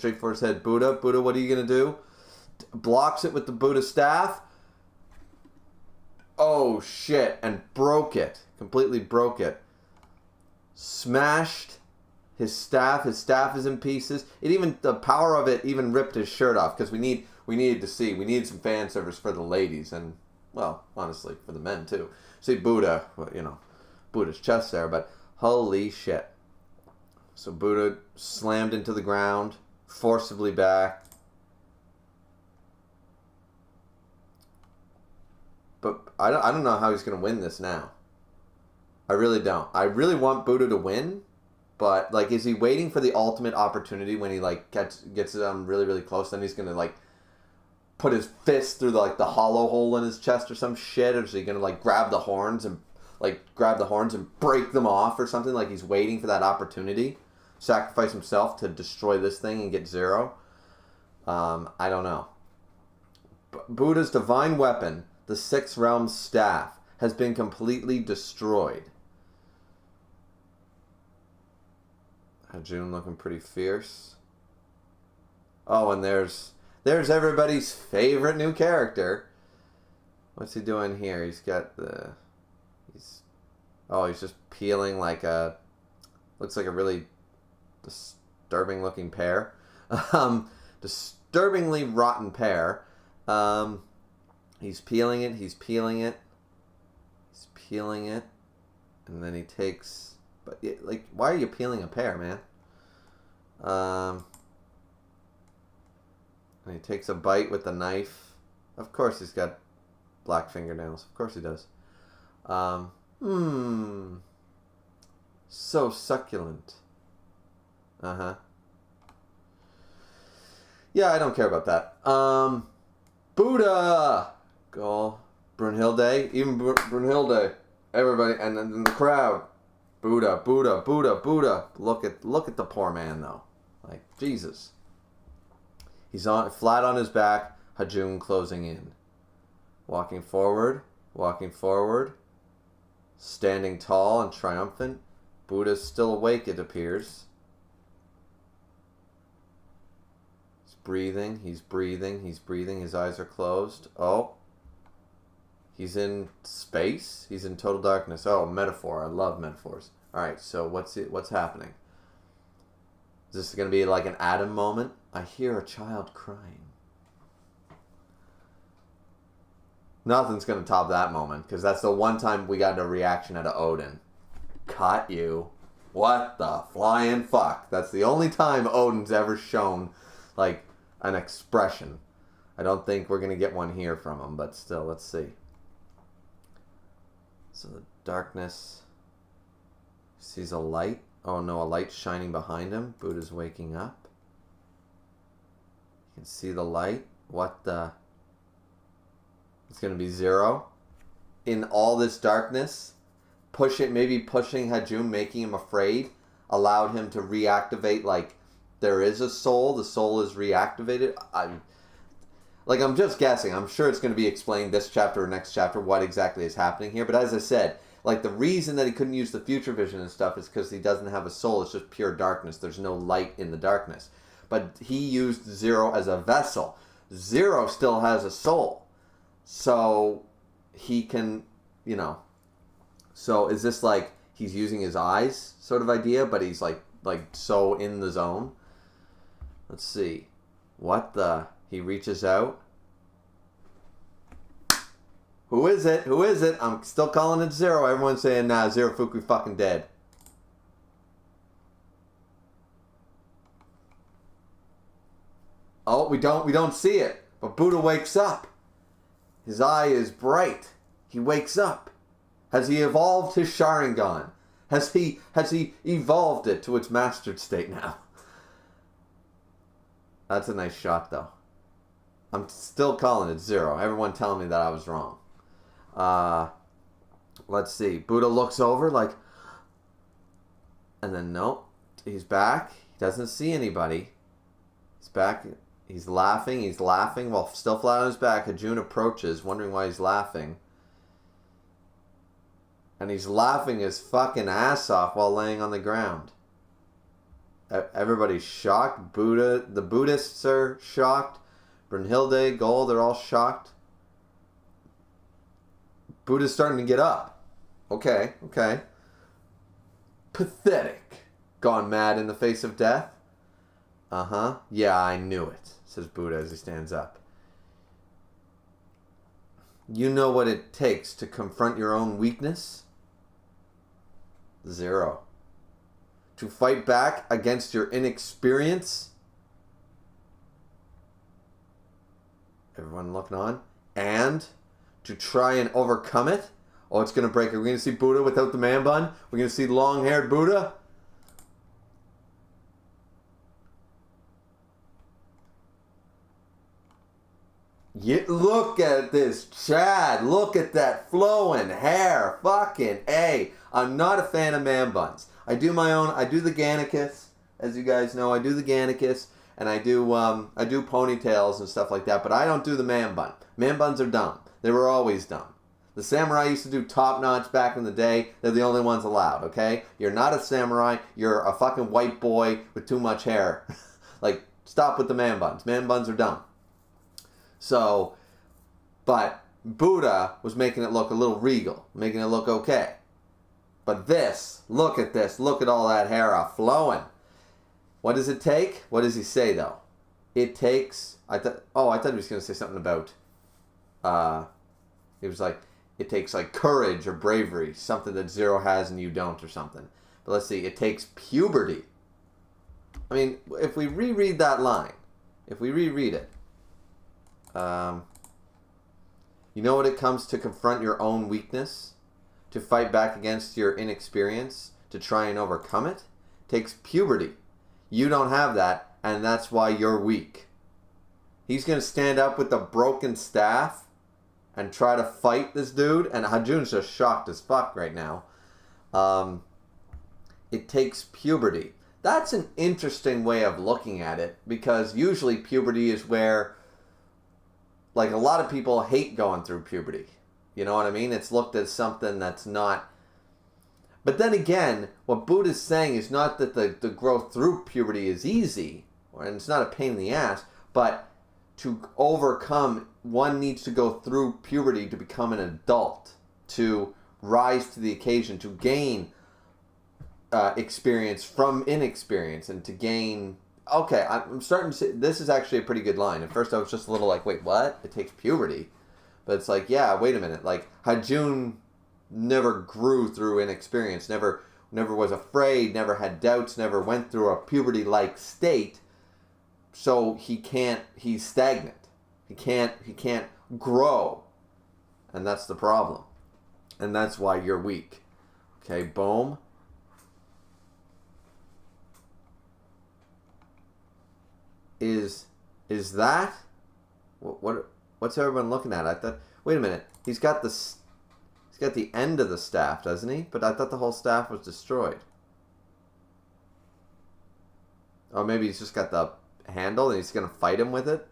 Buddha, what are you going to do? Blocks it with the Buddha staff. Oh, shit. And broke it. Completely broke it. Smashed his staff. His staff is in pieces. The power of it even ripped his shirt off, because we needed some fan service for the ladies, and, well, honestly, for the men, too. See Buddha, Buddha's chest there, but holy shit. So Buddha slammed into the ground, forcibly back. But I don't know how he's going to win this now. I really don't. I really want Buddha to win, but, like, is he waiting for the ultimate opportunity when he, like, gets it really, really close? Then he's going to, like, put his fist through, the hollow hole in his chest or some shit? Or is he going to, like, grab the horns and break them off or something? Like, he's waiting for that opportunity. Sacrifice himself to destroy this thing and get 0. I don't know. Buddha's divine weapon, the 6th realm staff, has been completely destroyed. Hajun looking pretty fierce. Oh, and there's everybody's favorite new character. What's he doing here? He's got he's just peeling like looks like a really disturbing looking pear. Disturbingly rotten pear. He's peeling it, and then he takes... But, like, why are you peeling a pear, man? And he takes a bite with the knife. Of course he's got black fingernails. Of course he does. So succulent. Uh-huh. Yeah, I don't care about that. Buddha! Goal. Brunhilde. Even Brunhilde. Everybody. And then the crowd. Buddha. Look at the poor man, though. Like, Jesus. He's flat on his back. Hajun closing in. Walking forward. Standing tall and triumphant. Buddha's still awake, it appears. He's breathing. His eyes are closed. Oh. He's in space. He's in total darkness. Oh, metaphor. I love metaphors. Alright, so what's happening? Is this going to be like an Adam moment? I hear a child crying. Nothing's going to top that moment, because that's the one time we got a reaction out of Odin. Caught you. What the flying fuck? That's the only time Odin's ever shown, like, an expression. I don't think we're going to get one here from him, but still, let's see. So the darkness sees a light. Oh no, a light shining behind him. Buddha's waking up. You can see the light. What the... It's going to be 0. In all this darkness, maybe pushing Hajun, making him afraid, allowed him to reactivate, like, there is a soul. The soul is reactivated. I'm just guessing. I'm sure it's going to be explained this chapter or next chapter what exactly is happening here. But as I said, like, the reason that he couldn't use the future vision and stuff is because he doesn't have a soul. It's just pure darkness. There's no light in the darkness. But he used 0 as a vessel. 0 still has a soul. So he can, you know. So is this like he's using his eyes sort of idea, but he's like so in the zone? Let's see. What the... He reaches out. Who is it? Who is it? I'm still calling it 0. Everyone's saying, nah, 0 Fuku fucking dead. Oh, we don't see it. But Buddha wakes up. His eye is bright. He wakes up. Has he evolved his Sharingan? Has he evolved it to its mastered state now? That's a nice shot, though. I'm still calling it 0. Everyone telling me that I was wrong. Let's see. Buddha looks over like... And then, nope. He's back. He doesn't see anybody. He's back. He's laughing. He's laughing while still flat on his back. Hajun approaches, wondering why he's laughing. And he's laughing his fucking ass off while laying on the ground. Everybody's shocked. Buddha, the Buddhists are shocked. Brunhilde, Gold, they're all shocked. Buddha's starting to get up. Okay. Pathetic. Gone mad in the face of death? Uh-huh. Yeah, I knew it, says Buddha as he stands up. You know what it takes to confront your own weakness? 0. To fight back against your inexperience? Everyone looking on. And to try and overcome it? Oh, it's going to break. Are we going to see Buddha without the man bun? We're going to see long-haired Buddha? Look at this Chad. Look at that flowing hair. Fucking A. I'm not a fan of man buns. I do my own. I do the Gannicus. As you guys know, I do the Gannicus. And I do ponytails and stuff like that. But I don't do the man bun. Man buns are dumb. They were always dumb. The samurai used to do top knots back in the day. They're the only ones allowed, okay? You're not a samurai. You're a fucking white boy with too much hair. Like, stop with the man buns. Man buns are dumb. So, but Buddha was making it look a little regal, making it look okay. But this, look at all that hair flowing. What does it take? What does he say though? It takes, I thought he was going to say something about, he was like, it takes like courage or bravery, something that 0 has and you don't or something. But let's see, it takes puberty. I mean, if we reread that line, if we reread it, you know what it comes to confront your own weakness, to fight back against your inexperience, to try and overcome it, takes puberty. You don't have that, and that's why you're weak. He's going to stand up with a broken staff and try to fight this dude, and Hajun's just shocked as fuck right now. It takes puberty. That's an interesting way of looking at it, because usually puberty is where, like, a lot of people hate going through puberty. You know what I mean? It's looked as something that's not... But then again, what Buddha's saying is not that the growth through puberty is easy, and it's not a pain in the ass, but to overcome, one needs to go through puberty to become an adult, to rise to the occasion, to gain experience from inexperience, and to gain... Okay, I'm starting to see... This is actually a pretty good line. At first I was just a little like, wait, what? It takes puberty? But it's like, yeah, wait a minute. Like, Hajun never grew through inexperience, never never was afraid, never had doubts, never went through a puberty-like state. So he's stagnant. He can't grow. And that's the problem. And that's why you're weak. Okay, boom. Is that what's everyone looking at? I thought, wait a minute. He's got the end of the staff, doesn't he? But I thought the whole staff was destroyed. Or maybe he's just got the handle and he's going to fight him with it.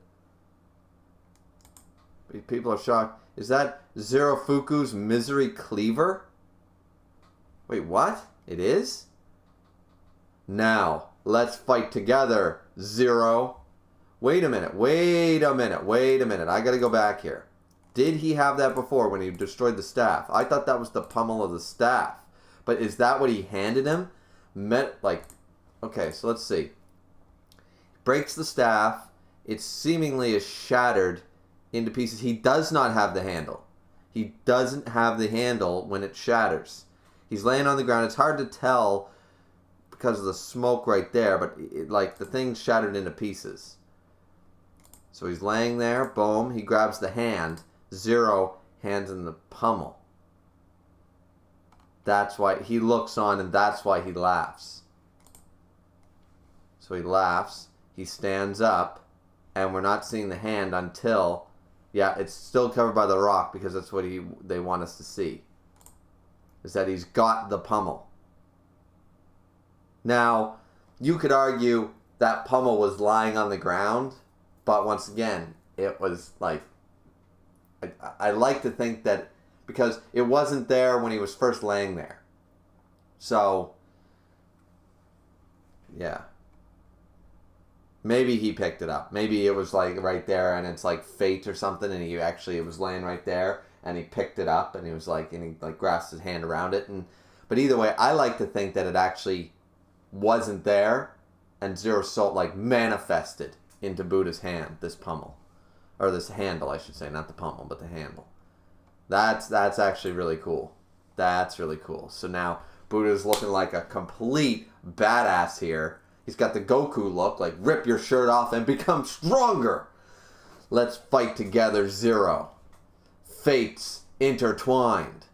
People are shocked. Is that Zero Fuku's Misery Cleaver? Wait, what? It is? Now, let's fight together, Zero. Wait a minute. I gotta go back here. Did he have that before when he destroyed the staff? I thought that was the pummel of the staff. But is that what he handed him? Okay, so let's see. Breaks the staff. It seemingly is shattered into pieces. He does not have the handle. He doesn't have the handle when it shatters. He's laying on the ground. It's hard to tell because of the smoke right there, but the thing's shattered into pieces. So he's laying there. Boom. He grabs the hand. Zero hands him the pummel. That's why he looks on, and that's why he laughs. So he laughs. He stands up, and we're not seeing the hand until... Yeah, it's still covered by the rock because that's what they want us to see. Is that he's got the pummel. Now, you could argue that pummel was lying on the ground, but once again, it was like... I like to think that because it wasn't there when he was first laying there. So, yeah. Maybe he picked it up. Maybe it was like right there and it's like fate or something, and it was laying right there and he picked it up and he was like, and he like grasped his hand around it. But either way, I like to think that it actually wasn't there and Zero Soul like manifested into Buddha's hand, this pummel. Or this handle, I should say. Not the pummel, but the handle. That's actually really cool. That's really cool. So now Buddha's looking like a complete badass here. He's got the Goku look, like rip your shirt off and become stronger. Let's fight together, Zero. Fates intertwined.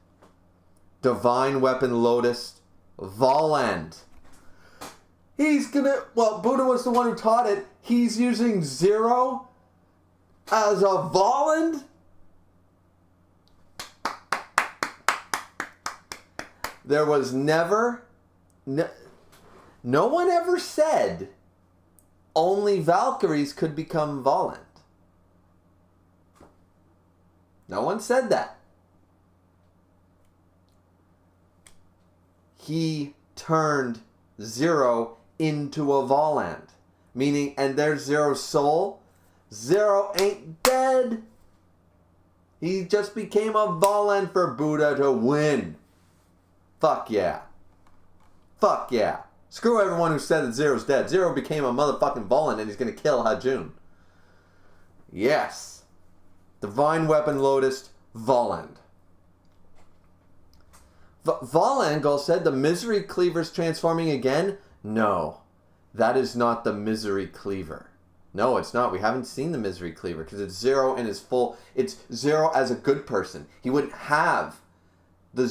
Divine Weapon Lotus, Volend. Buddha was the one who taught it. He's using Zero as a Volend? There was never... No one ever said only Valkyries could become Volend. No one said that. He turned Zero into a Volend. Meaning, and there's Zero's soul. Zero ain't dead. He just became a Volend for Buddha to win. Fuck yeah. Fuck yeah. Screw everyone who said that Zero's dead. Zero became a motherfucking Volend and he's gonna kill Hajun. Yes. Divine Weapon Lotus, Volend. Volend said the Misery Cleaver's transforming again? No. That is not the Misery Cleaver. No, it's not. We haven't seen the Misery Cleaver because it's Zero in his full... It's Zero as a good person. He wouldn't have the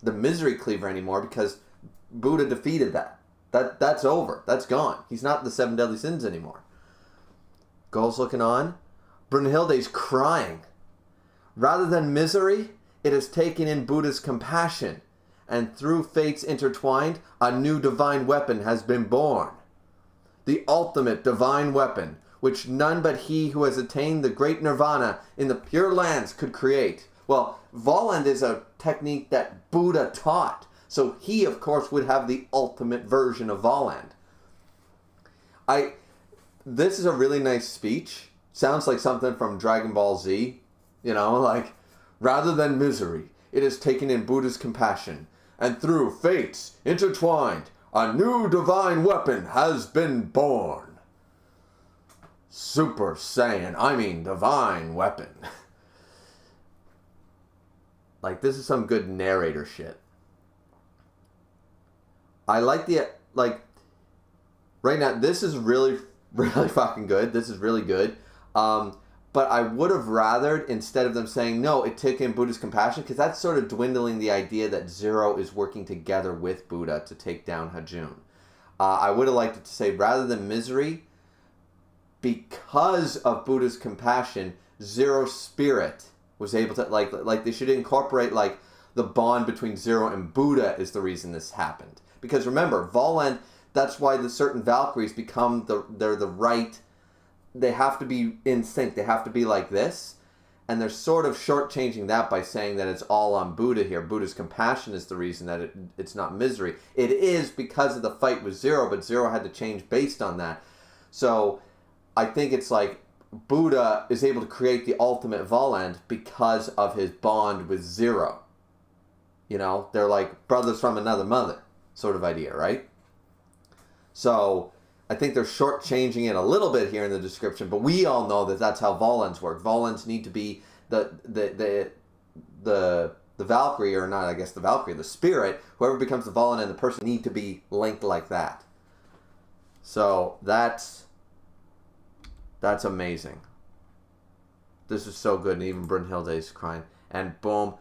Misery Cleaver anymore because Buddha defeated that. That's over. That's gone. He's not the 7 Deadly Sins anymore. Gull's looking on. Brunhilde's crying. Rather than misery, it has taken in Buddha's compassion, and through fates intertwined, a new divine weapon has been born. The ultimate divine weapon, which none but he who has attained the great nirvana in the pure lands could create. Well, Volend is a technique that Buddha taught, so he, of course, would have the ultimate version of Volend. This is a really nice speech. Sounds like something from Dragon Ball Z. You know, like, rather than misery, it has taken in Buddha's compassion, and through fates intertwined, a new divine weapon has been born. Super Saiyan, divine weapon. Like, this is some good narrator shit. I like the, like, right now, this is really, really fucking good. This is really good. But I would have rathered, instead of them saying, no, it took in Buddha's compassion, because that's sort of dwindling the idea that Zero is working together with Buddha to take down Hajun. I would have liked it to say, rather than misery, because of Buddha's compassion, Zero's spirit was able to, like they should incorporate, like, the bond between Zero and Buddha is the reason this happened. Because remember, Volend, that's why the certain Valkyries become they're the right, they have to be in sync, they have to be like this, and they're sort of shortchanging that by saying that it's all on Buddha here. Buddha's compassion is the reason that it's not misery. It is because of the fight with Zero, but Zero had to change based on that. So I think it's like Buddha is able to create the ultimate Volend because of his bond with Zero. You know, they're like brothers from another mother sort of idea, right? So I think they're shortchanging it a little bit here in the description, but we all know that that's how Volends work. Volends need to be the Valkyrie, or not, I guess the Valkyrie, the spirit, whoever becomes the Volend and the person need to be linked like that. So that's amazing. This is so good, and even Brunhilde's crying. And boom.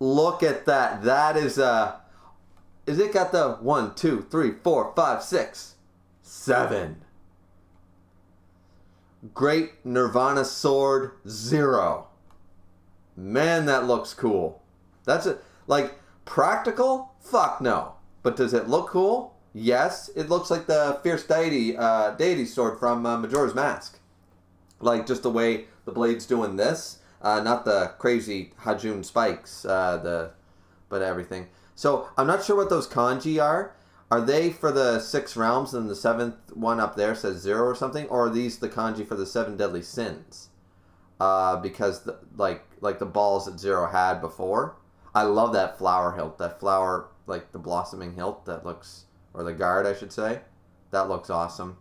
Look at that. That is it got the 1, 2, 3, 4, 5, 6, 7. Great Nirvana Sword 0. Man, that looks cool. That's it. Like, practical? Fuck no. But does it look cool? Yes. It looks like the Fierce Deity sword from Majora's Mask. Like, just the way the blade's doing this. Not the crazy Hajun spikes, but everything. So, I'm not sure what those kanji are. Are they for the 6 realms and the 7th one up there says 0 or something? Or are these the kanji for the 7 deadly sins? Because, like the balls that Zero had before. I love that flower hilt. That flower, like the blossoming hilt that looks, or the guard, I should say. That looks awesome.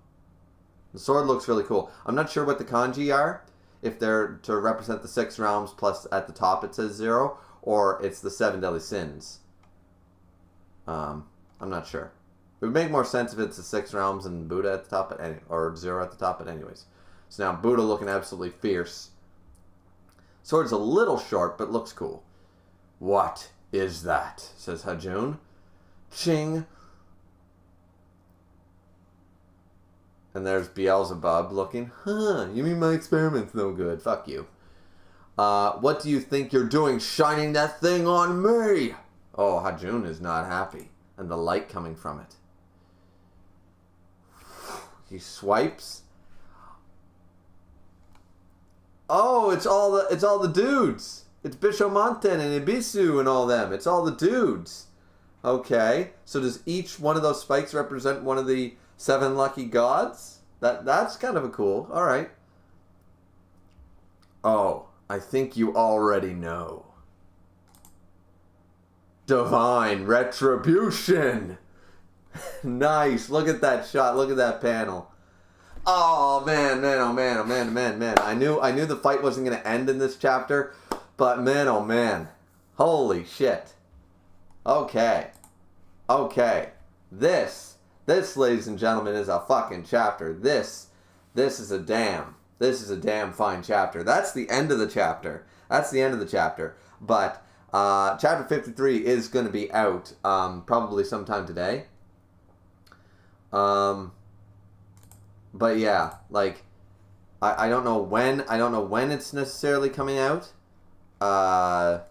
The sword looks really cool. I'm not sure what the kanji are. If they're to represent the 6 realms, plus at the top it says 0, or it's the 7 deadly sins. I'm not sure. It would make more sense if it's the 6 realms and Buddha at the top, or 0 at the top, but anyways. So now Buddha looking absolutely fierce. Sword's a little short, but looks cool. What is that? Says Hajun. Ching. And there's Beelzebub looking, you mean my experiment's no good? Fuck you. What do you think you're doing shining that thing on me? Oh, Hajun is not happy. And the light coming from it. He swipes. Oh, it's all the dudes. It's Bishomanten and Ibisu and all them. It's all the dudes. Okay. So does each one of those spikes represent one of the 7 lucky gods? That's kind of a cool. All right. Oh, I think you already know. Divine Retribution. Nice. Look at that shot. Look at that panel. Oh man, oh man. I knew the fight wasn't going to end in this chapter, but man, oh man. Holy shit. Okay. This, ladies and gentlemen, is a fucking chapter. This is a damn fine chapter. That's the end of the chapter. But chapter 53 is going to be out probably sometime today. But yeah, like I don't know when it's necessarily coming out. But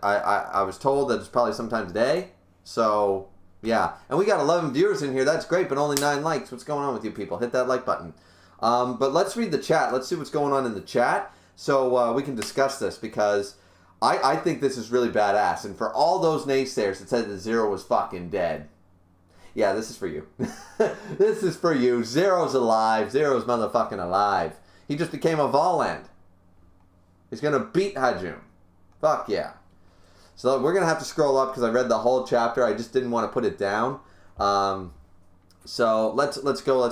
I was told that it's probably sometime today. So yeah, and we got 11 viewers in here. That's great, but only 9 likes. What's going on with you people? Hit that like button. But let's read the chat. Let's see what's going on in the chat, so we can discuss this, because I think this is really badass. And for all those naysayers that said that Zero was fucking dead, yeah, this is for you. This is for you. Zero's alive. Zero's motherfucking alive. He just became a Volend. He's gonna beat Hajun. Fuck yeah. So we're going to have to scroll up because I read the whole chapter. I just didn't want to put it down. So let's go.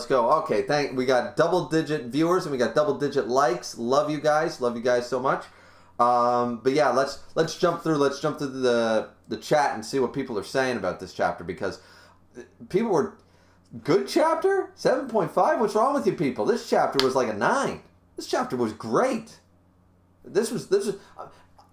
Okay, we got double-digit viewers and we got double-digit likes. Love you guys so much. But yeah, let's jump through the chat and see what people are saying about this chapter, because people were good chapter 7.5. What's wrong with you people? This chapter was like a 9. This chapter was great. This was.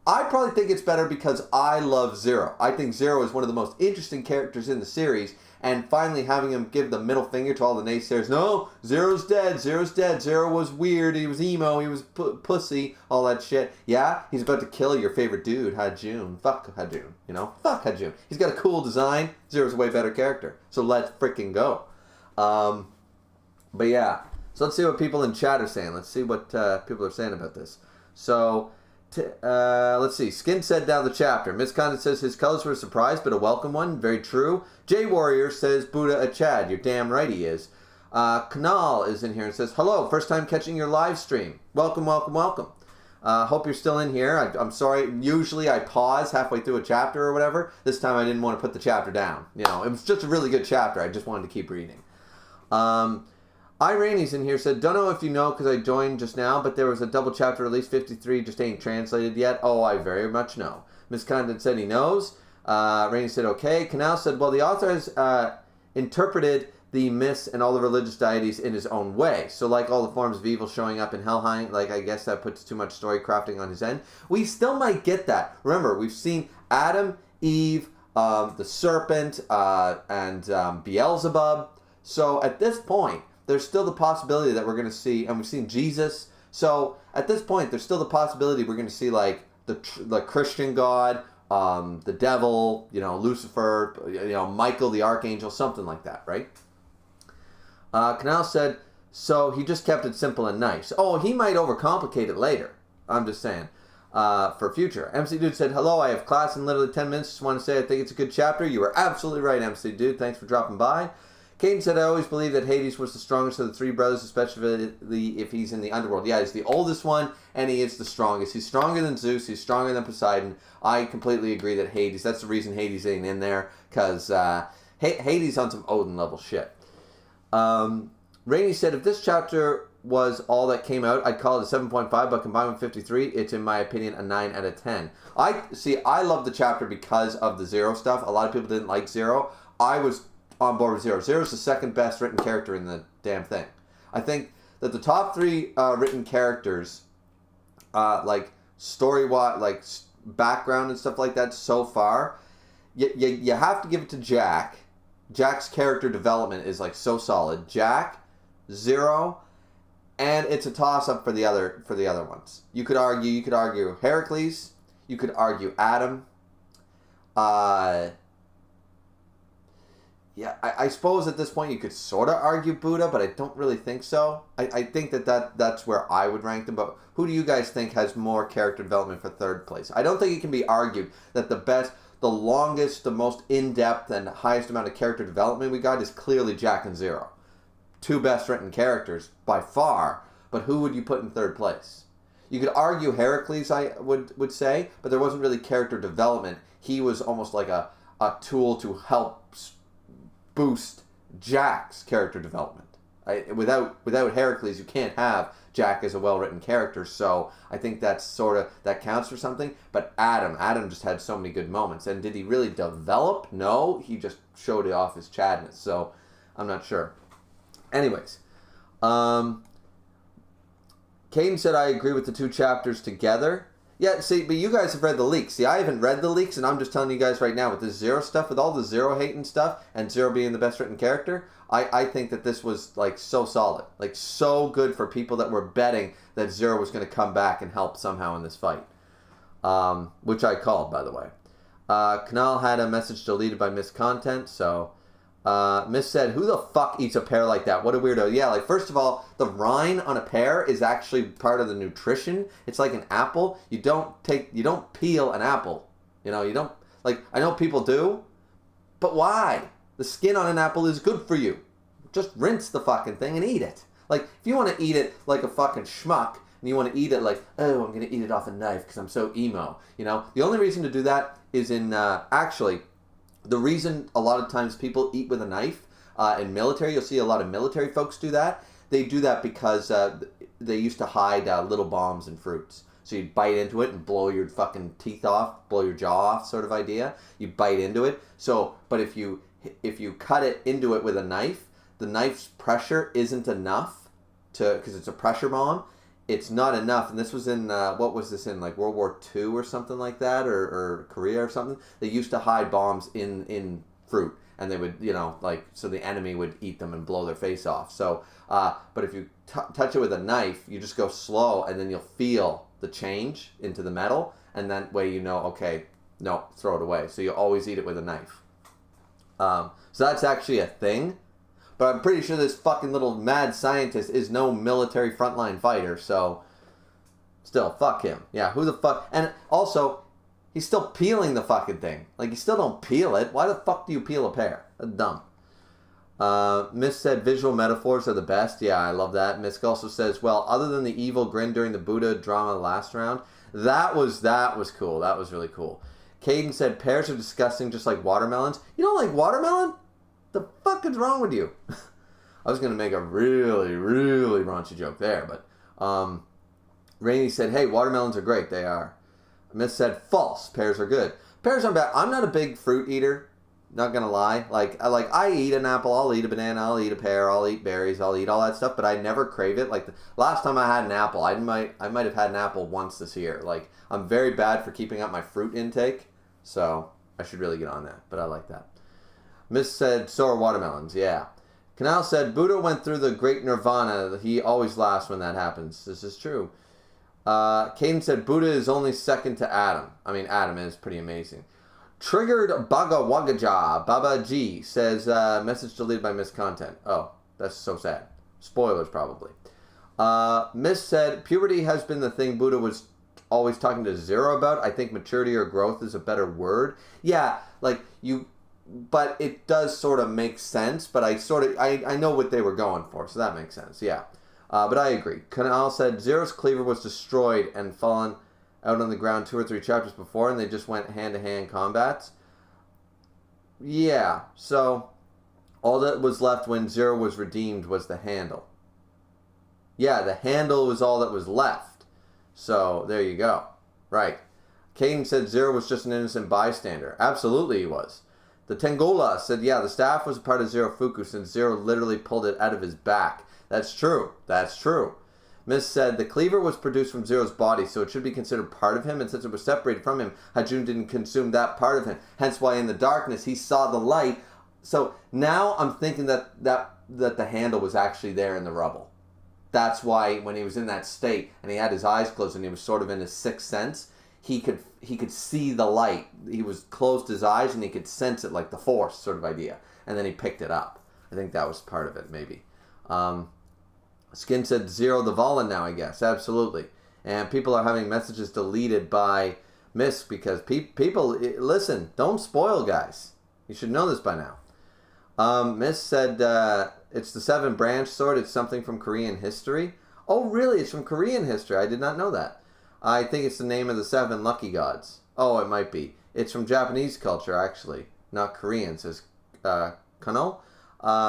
I probably think it's better because I love Zero. I think Zero is one of the most interesting characters in the series, and finally having him give the middle finger to all the naysayers. No, Zero's dead. Zero's dead. Zero was weird. He was emo. He was pussy. All that shit. Yeah, he's about to kill your favorite dude, Hajun. Fuck Hajun. You know? Fuck Hajun. He's got a cool design. Zero's a way better character. So let's freaking go. But yeah. So let's see what people in chat are saying. Let's see what people are saying about this. So... let's see. Skin said down the chapter. Miss Condon says his colors were a surprise, but a welcome one. Very true. J Warrior says Buddha a Chad. You're damn right he is. Kanal is in here and says, hello, first time catching your live stream. Welcome, welcome, welcome. Hope you're still in here. I'm sorry. Usually I pause halfway through a chapter or whatever. This time I didn't want to put the chapter down. You know, it was just a really good chapter. I just wanted to keep reading. Irani's in here said, don't know if you know because I joined just now, but there was a double chapter release 53 just ain't translated yet. Oh, I very much know. Miss Condon said he knows. Rainey said okay. Canal said, well, the author has interpreted the myths and all the religious deities in his own way. So like all the forms of evil showing up in Helheim, like I guess that puts too much story crafting on his end. We still might get that. Remember, we've seen Adam, Eve, the serpent, and Beelzebub. So at this point, there's still the possibility that we're going to see, and we've seen Jesus. So at this point, there's still the possibility we're going to see like the Christian God, the devil, you know, Lucifer, you know, Michael the archangel, something like that, right? Canal said, so he just kept it simple and nice. Oh, he might overcomplicate it later. I'm just saying. For future. MC Dude said, hello, I have class in literally 10 minutes. Just want to say I think it's a good chapter. You were absolutely right, MC Dude. Thanks for dropping by. Caden said, I always believed that Hades was the strongest of the three brothers, especially if he's in the underworld. Yeah, he's the oldest one, and he is the strongest. He's stronger than Zeus. He's stronger than Poseidon. I completely agree that Hades, that's the reason Hades ain't in there, because Hades on some Odin-level shit. Rainey said, if this chapter was all that came out, I'd call it a 7.5, but combined with 53, it's, in my opinion, a 9 out of 10. I love the chapter because of the Zero stuff. A lot of people didn't like Zero. I was on board with Zero. Zero's the second best written character in the damn thing. I think that the top 3 written characters, like story-wise, like background and stuff like that so far, you have to give it to Jack. Jack's character development is like so solid. Jack, Zero, and it's a toss-up for the other ones. You could argue Heracles. You could argue Adam. Yeah, I suppose at this point you could sort of argue Buddha, but I don't really think so. I think that's where I would rank them, but who do you guys think has more character development for third place? I don't think it can be argued that the longest, the most in-depth, and highest amount of character development we got is clearly Jack and Zero. 2 best written characters, by far, but who would you put in third place? You could argue Heracles, I would say, but there wasn't really character development. He was almost like a tool to help boost Jack's character development. Without Heracles, you can't have Jack as a well-written character, so I think that counts for something. But Adam just had so many good moments. And did he really develop? No, he just showed it off his Chadness, so I'm not sure. Anyways, Caden said, I agree with the 2 chapters together. Yeah, see, but you guys have read the leaks. See, I haven't read the leaks, and I'm just telling you guys right now with this Zero stuff, with all the Zero hate and stuff, and Zero being the best written character, I think that this was, like, so solid. Like, so good for people that were betting that Zero was going to come back and help somehow in this fight. Which I called, by the way. Canal had a message deleted by miscontent, so... Miss said, who the fuck eats a pear like that? What a weirdo. Yeah, like, first of all, the rind on a pear is actually part of the nutrition. It's like an apple. You don't peel an apple. You know, you don't, like, I know people do, but why? The skin on an apple is good for you. Just rinse the fucking thing and eat it. Like, if you want to eat it like a fucking schmuck, and you want to eat it like, oh, I'm going to eat it off a knife because I'm so emo, you know, the only reason to do that is actually... The reason a lot of times people eat with a knife in military, you'll see a lot of military folks do that. They do that because they used to hide little bombs and fruits. So you'd bite into it and blow your fucking teeth off, blow your jaw off, sort of idea. You bite into it. So, but if you cut it into it with a knife, the knife's pressure isn't enough because it's a pressure bomb. It's not enough, and this was in, what was this in, like World War II or something like that, or Korea or something? They used to hide bombs in fruit, and they would, so the enemy would eat them and blow their face off. So, but if you touch it with a knife, you just go slow, and then you'll feel the change into the metal, and that way okay, no, throw it away. So you always eat it with a knife. So that's actually a thing. But I'm pretty sure this fucking little mad scientist is no military frontline fighter, so still, fuck him. Yeah, who the fuck? And also, he's still peeling the fucking thing. Like, you still don't peel it. Why the fuck do you peel a pear? That's dumb. Miss said visual metaphors are the best. Yeah, I love that. Miss also says, well, other than the evil grin during the Buddha drama last round, that was cool. That was really cool. Caden said pears are disgusting just like watermelons. You don't like watermelon? The fuck is wrong with you? I was going to make a really, really raunchy joke there, but Rainey said, hey, watermelons are great. They are. Miss said, false. Pears are good. Pears aren't bad. I'm not a big fruit eater. Not going to lie. I eat an apple. I'll eat a banana. I'll eat a pear. I'll eat berries. I'll eat all that stuff, but I never crave it. Like, the last time I had an apple, I might have had an apple once this year. Like, I'm very bad for keeping up my fruit intake, so I should really get on that, but I like that. Miss said, so are watermelons, yeah. Canal said, Buddha went through the great nirvana. He always laughs when that happens. This is true. Caden said, Buddha is only second to Adam. I mean, Adam is pretty amazing. Triggered Baga Wagaja, Baba G, says, message deleted by Miss Content. Oh, that's so sad. Spoilers, probably. Miss said, puberty has been the thing Buddha was always talking to Zero about. I think maturity or growth is a better word. Yeah, but it does sort of make sense, but I know what they were going for, so that makes sense, yeah. But I agree. Kanal said Zero's cleaver was destroyed and fallen out on the ground 2 or 3 chapters before, and they just went hand-to-hand combats. Yeah, so all that was left when Zero was redeemed was the handle. Yeah, the handle was all that was left. So, there you go. Right. Caden said Zero was just an innocent bystander. Absolutely he was. The Tengola said, yeah, the staff was a part of Zero Fuku since Zero literally pulled it out of his back. That's true. That's true. Miss said, the cleaver was produced from Zero's body, so it should be considered part of him, and since it was separated from him, Hajun didn't consume that part of him. Hence why in the darkness he saw the light. So now I'm thinking that the handle was actually there in the rubble. That's why when he was in that state, and he had his eyes closed, and he was sort of in his sixth sense, he could see the light. He was closed his eyes and he could sense it, like the Force sort of idea. And then he picked it up. I think that was part of it, maybe. Skin said Zero the Valen now, I guess. Absolutely. And people are having messages deleted by Miss because people, listen, don't spoil, guys. You should know this by now. Miss said it's the 7-branch sword. It's something from Korean history. Oh, really? It's from Korean history. I did not know that. I think it's the name of the 7 lucky gods. Oh, it might be. It's from Japanese culture, actually, not Korean, says Kano.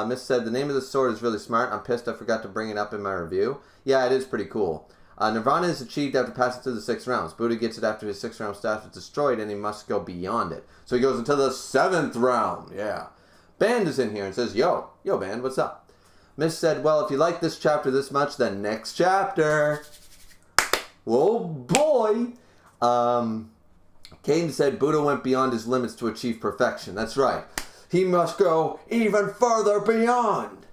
Miss said, the name of the sword is really smart. I'm pissed I forgot to bring it up in my review. Yeah, it is pretty cool. Nirvana is achieved after passing through the 6 rounds. Buddha gets it after his 6th round staff is destroyed, and he must go beyond it. So he goes into the 7th round. Yeah. Band is in here and says, yo, Band, what's up? Miss said, well, if you like this chapter this much, then next chapter. Whoa, boy. Caden said Buddha went beyond his limits to achieve perfection. That's right. He must go even further beyond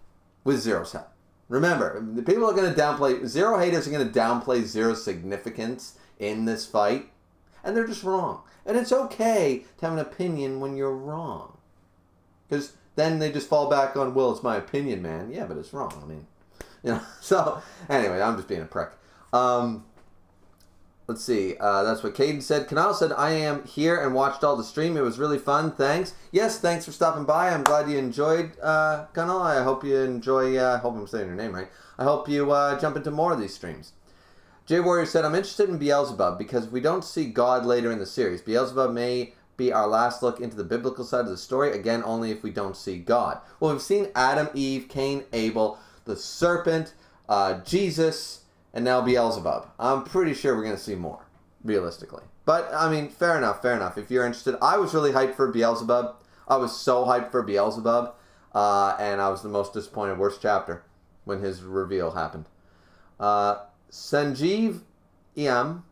with Zero's help. Remember, the people are going to downplay, Zero haters are going to downplay Zero's significance in this fight, and they're just wrong. And it's okay to have an opinion when you're wrong. Because then they just fall back on, well, it's my opinion, man. Yeah, but it's wrong. I mean, So, anyway, I'm just being a prick. Let's see. That's what Caden said. Kanal said, I am here and watched all the stream. It was really fun. Thanks. Yes, thanks for stopping by. I'm glad you enjoyed, Kanal. I hope you enjoy, I hope I'm saying your name right. I hope you jump into more of these streams. Jay Warrior said, I'm interested in Beelzebub because if we don't see God later in the series, Beelzebub may be our last look into the biblical side of the story. Again, only if we don't see God. Well, we've seen Adam, Eve, Cain, Abel, the serpent, Jesus, and now Beelzebub. I'm pretty sure we're going to see more, realistically. But, I mean, fair enough. If you're interested. I was really hyped for Beelzebub. I was so hyped for Beelzebub. And I was the most disappointed. Worst chapter when his reveal happened. Sanjeev I'm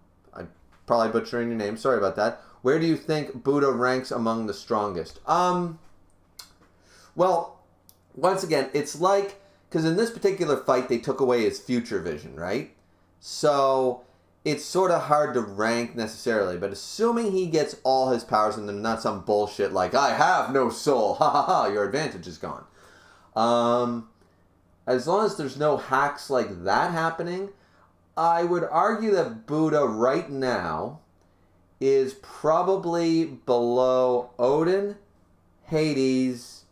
probably butchering your name. Sorry about that. Where do you think Buddha ranks among the strongest? Well, once again, it's like... Because in this particular fight, they took away his future vision, right? So, it's sort of hard to rank necessarily. But assuming he gets all his powers and then not some bullshit like, I have no soul, ha ha ha, your advantage is gone. As long as there's no hacks like that happening, I would argue that Buddha right now is probably below Odin, Hades,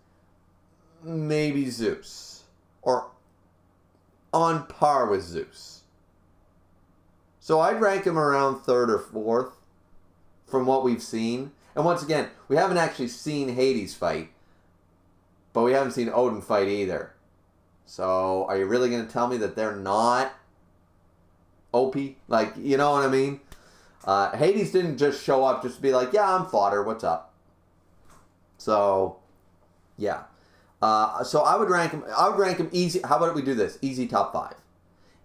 maybe Zeus. Or on par with Zeus. So I'd rank him around 3rd or 4th from what we've seen. And once again, we haven't actually seen Hades fight, but we haven't seen Odin fight either. So are you really going to tell me that they're not OP? Like, you know what I mean? Hades didn't just show up just to be like, yeah, I'm fodder, what's up? So, yeah. So I would rank him easy. How about we do this? Easy top 5.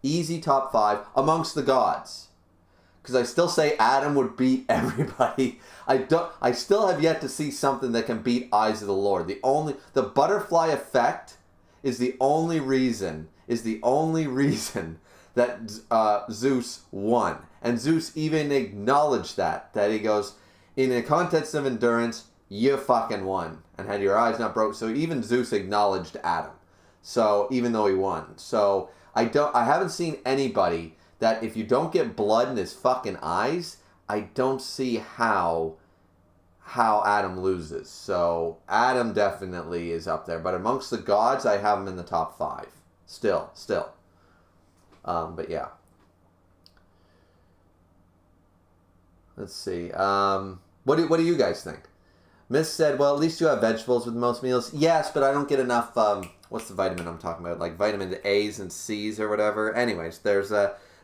Easy top 5 amongst the gods. Because I still say Adam would beat everybody. I still have yet to see something that can beat Eyes of the Lord. The butterfly effect is the only reason that Zeus won. And Zeus even acknowledged that he goes, in a contest of endurance, you fucking won. And had your eyes not broke. So even Zeus acknowledged Adam. So even though he won. So I haven't seen anybody that if you don't get blood in his fucking eyes, I don't see how Adam loses. So Adam definitely is up there. But amongst the gods, I have him in the top 5. Still. But yeah. Let's see. What do you guys think? Miss said, well, at least you have vegetables with most meals. Yes, but I don't get enough, what's the vitamin I'm talking about? Like vitamin A's and C's or whatever. Anyways, there's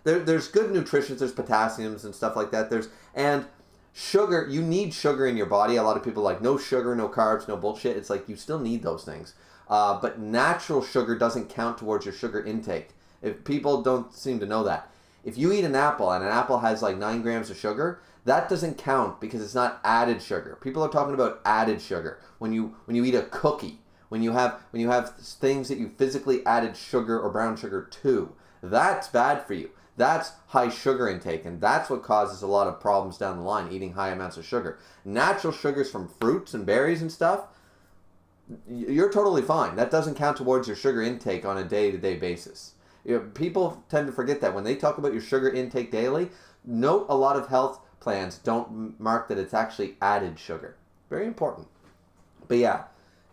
good nutrition. There's potassiums and stuff like that. And sugar, you need sugar in your body. A lot of people are like, no sugar, no carbs, no bullshit. It's like, you still need those things. But natural sugar doesn't count towards your sugar intake. If people don't seem to know that. If you eat an apple and an apple has like 9 grams of sugar, that doesn't count because it's not added sugar. People are talking about added sugar. When you eat a cookie, when you have things that you physically added sugar or brown sugar to, that's bad for you. That's high sugar intake, and that's what causes a lot of problems down the line, eating high amounts of sugar. Natural sugars from fruits and berries and stuff, you're totally fine. That doesn't count towards your sugar intake on a day-to-day basis. People tend to forget that when they talk about your sugar intake daily. Note a lot of health plans don't mark that it's actually added sugar. Very important. But yeah,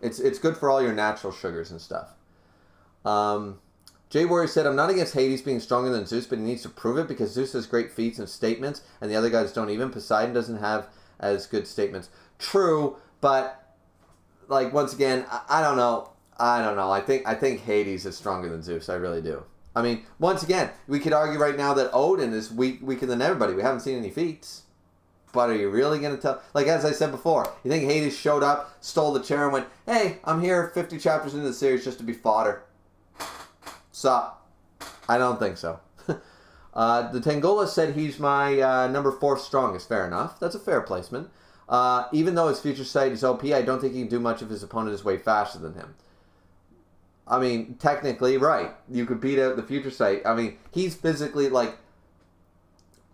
it's good for all your natural sugars and stuff. Jay Warrior said, I'm not against Hades being stronger than Zeus, but he needs to prove it because Zeus has great feats and statements, and the other guys don't even. Poseidon doesn't have as good statements. True, but like once again, I don't know. I think Hades is stronger than Zeus. I really do. I mean, once again, we could argue right now that Odin is weaker than everybody. We haven't seen any feats. But are you really going to tell... Like, as I said before, you think Hades showed up, stole the chair, and went, hey, I'm here 50 chapters into the series just to be fodder. Sup? I don't think so. The Tangola said he's my number 4 strongest. Fair enough. That's a fair placement. Even though his future sight is OP, I don't think he can do much if his opponent is way faster than him. I mean, technically, right. You could beat out the future sight. I mean, he's physically, like,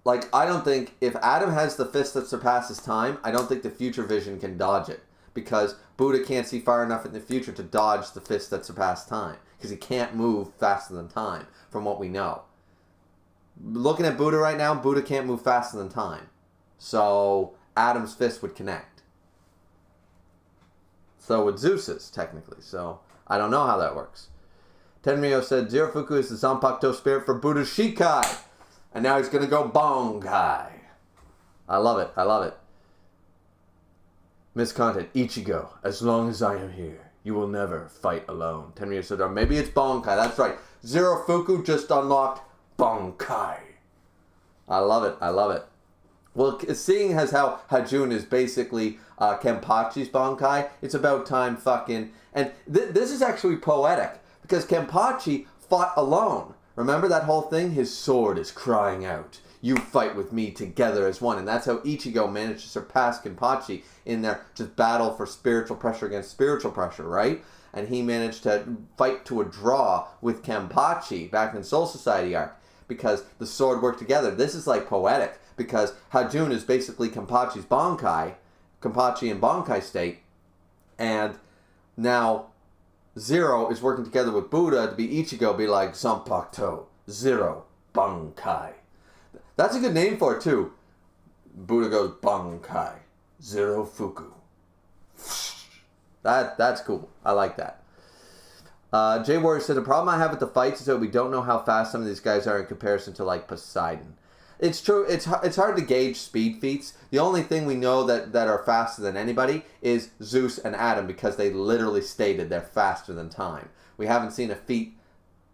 I don't think, if Adam has the fist that surpasses time, I don't think the future vision can dodge it. Because Buddha can't see far enough in the future to dodge the fist that surpassed time. Because he can't move faster than time, from what we know. Looking at Buddha right now, Buddha can't move faster than time. So, Adam's fist would connect. So would Zeus's, technically. So, I don't know how that works. Tenryo said, Zirofuku is the Zanpakuto spirit for Buddha's Shikai. And now he's going to go Bonkai. I love it. I love it. Miss Content, Ichigo, as long as I am here, you will never fight alone. Tenryo said, or maybe it's Bonkai. That's right. Zirofuku just unlocked Bankai. I love it. I love it. Well, seeing as how Hajun is basically Kenpachi's Bankai, it's about time fucking... And this is actually poetic, because Kenpachi fought alone. Remember that whole thing? His sword is crying out. You fight with me together as one. And that's how Ichigo managed to surpass Kenpachi in their just battle for spiritual pressure against spiritual pressure, right? And he managed to fight to a draw with Kenpachi back in Soul Society arc, because the sword worked together. This is like poetic, because Hajun is basically Kenpachi's Bankai, Kenpachi in Bankai state, and now Zero is working together with Buddha to be Ichigo, be like Zanpakuto, Zero, Bankai. That's a good name for it too. Buddha goes Bankai, Zero Fuku. That's cool. I like that. Jay Warrior said, the problem I have with the fights is that we don't know how fast some of these guys are in comparison to like Poseidon. It's true. It's hard to gauge speed feats. The only thing we know that are faster than anybody is Zeus and Adam, because they literally stated they're faster than time. We haven't seen a feat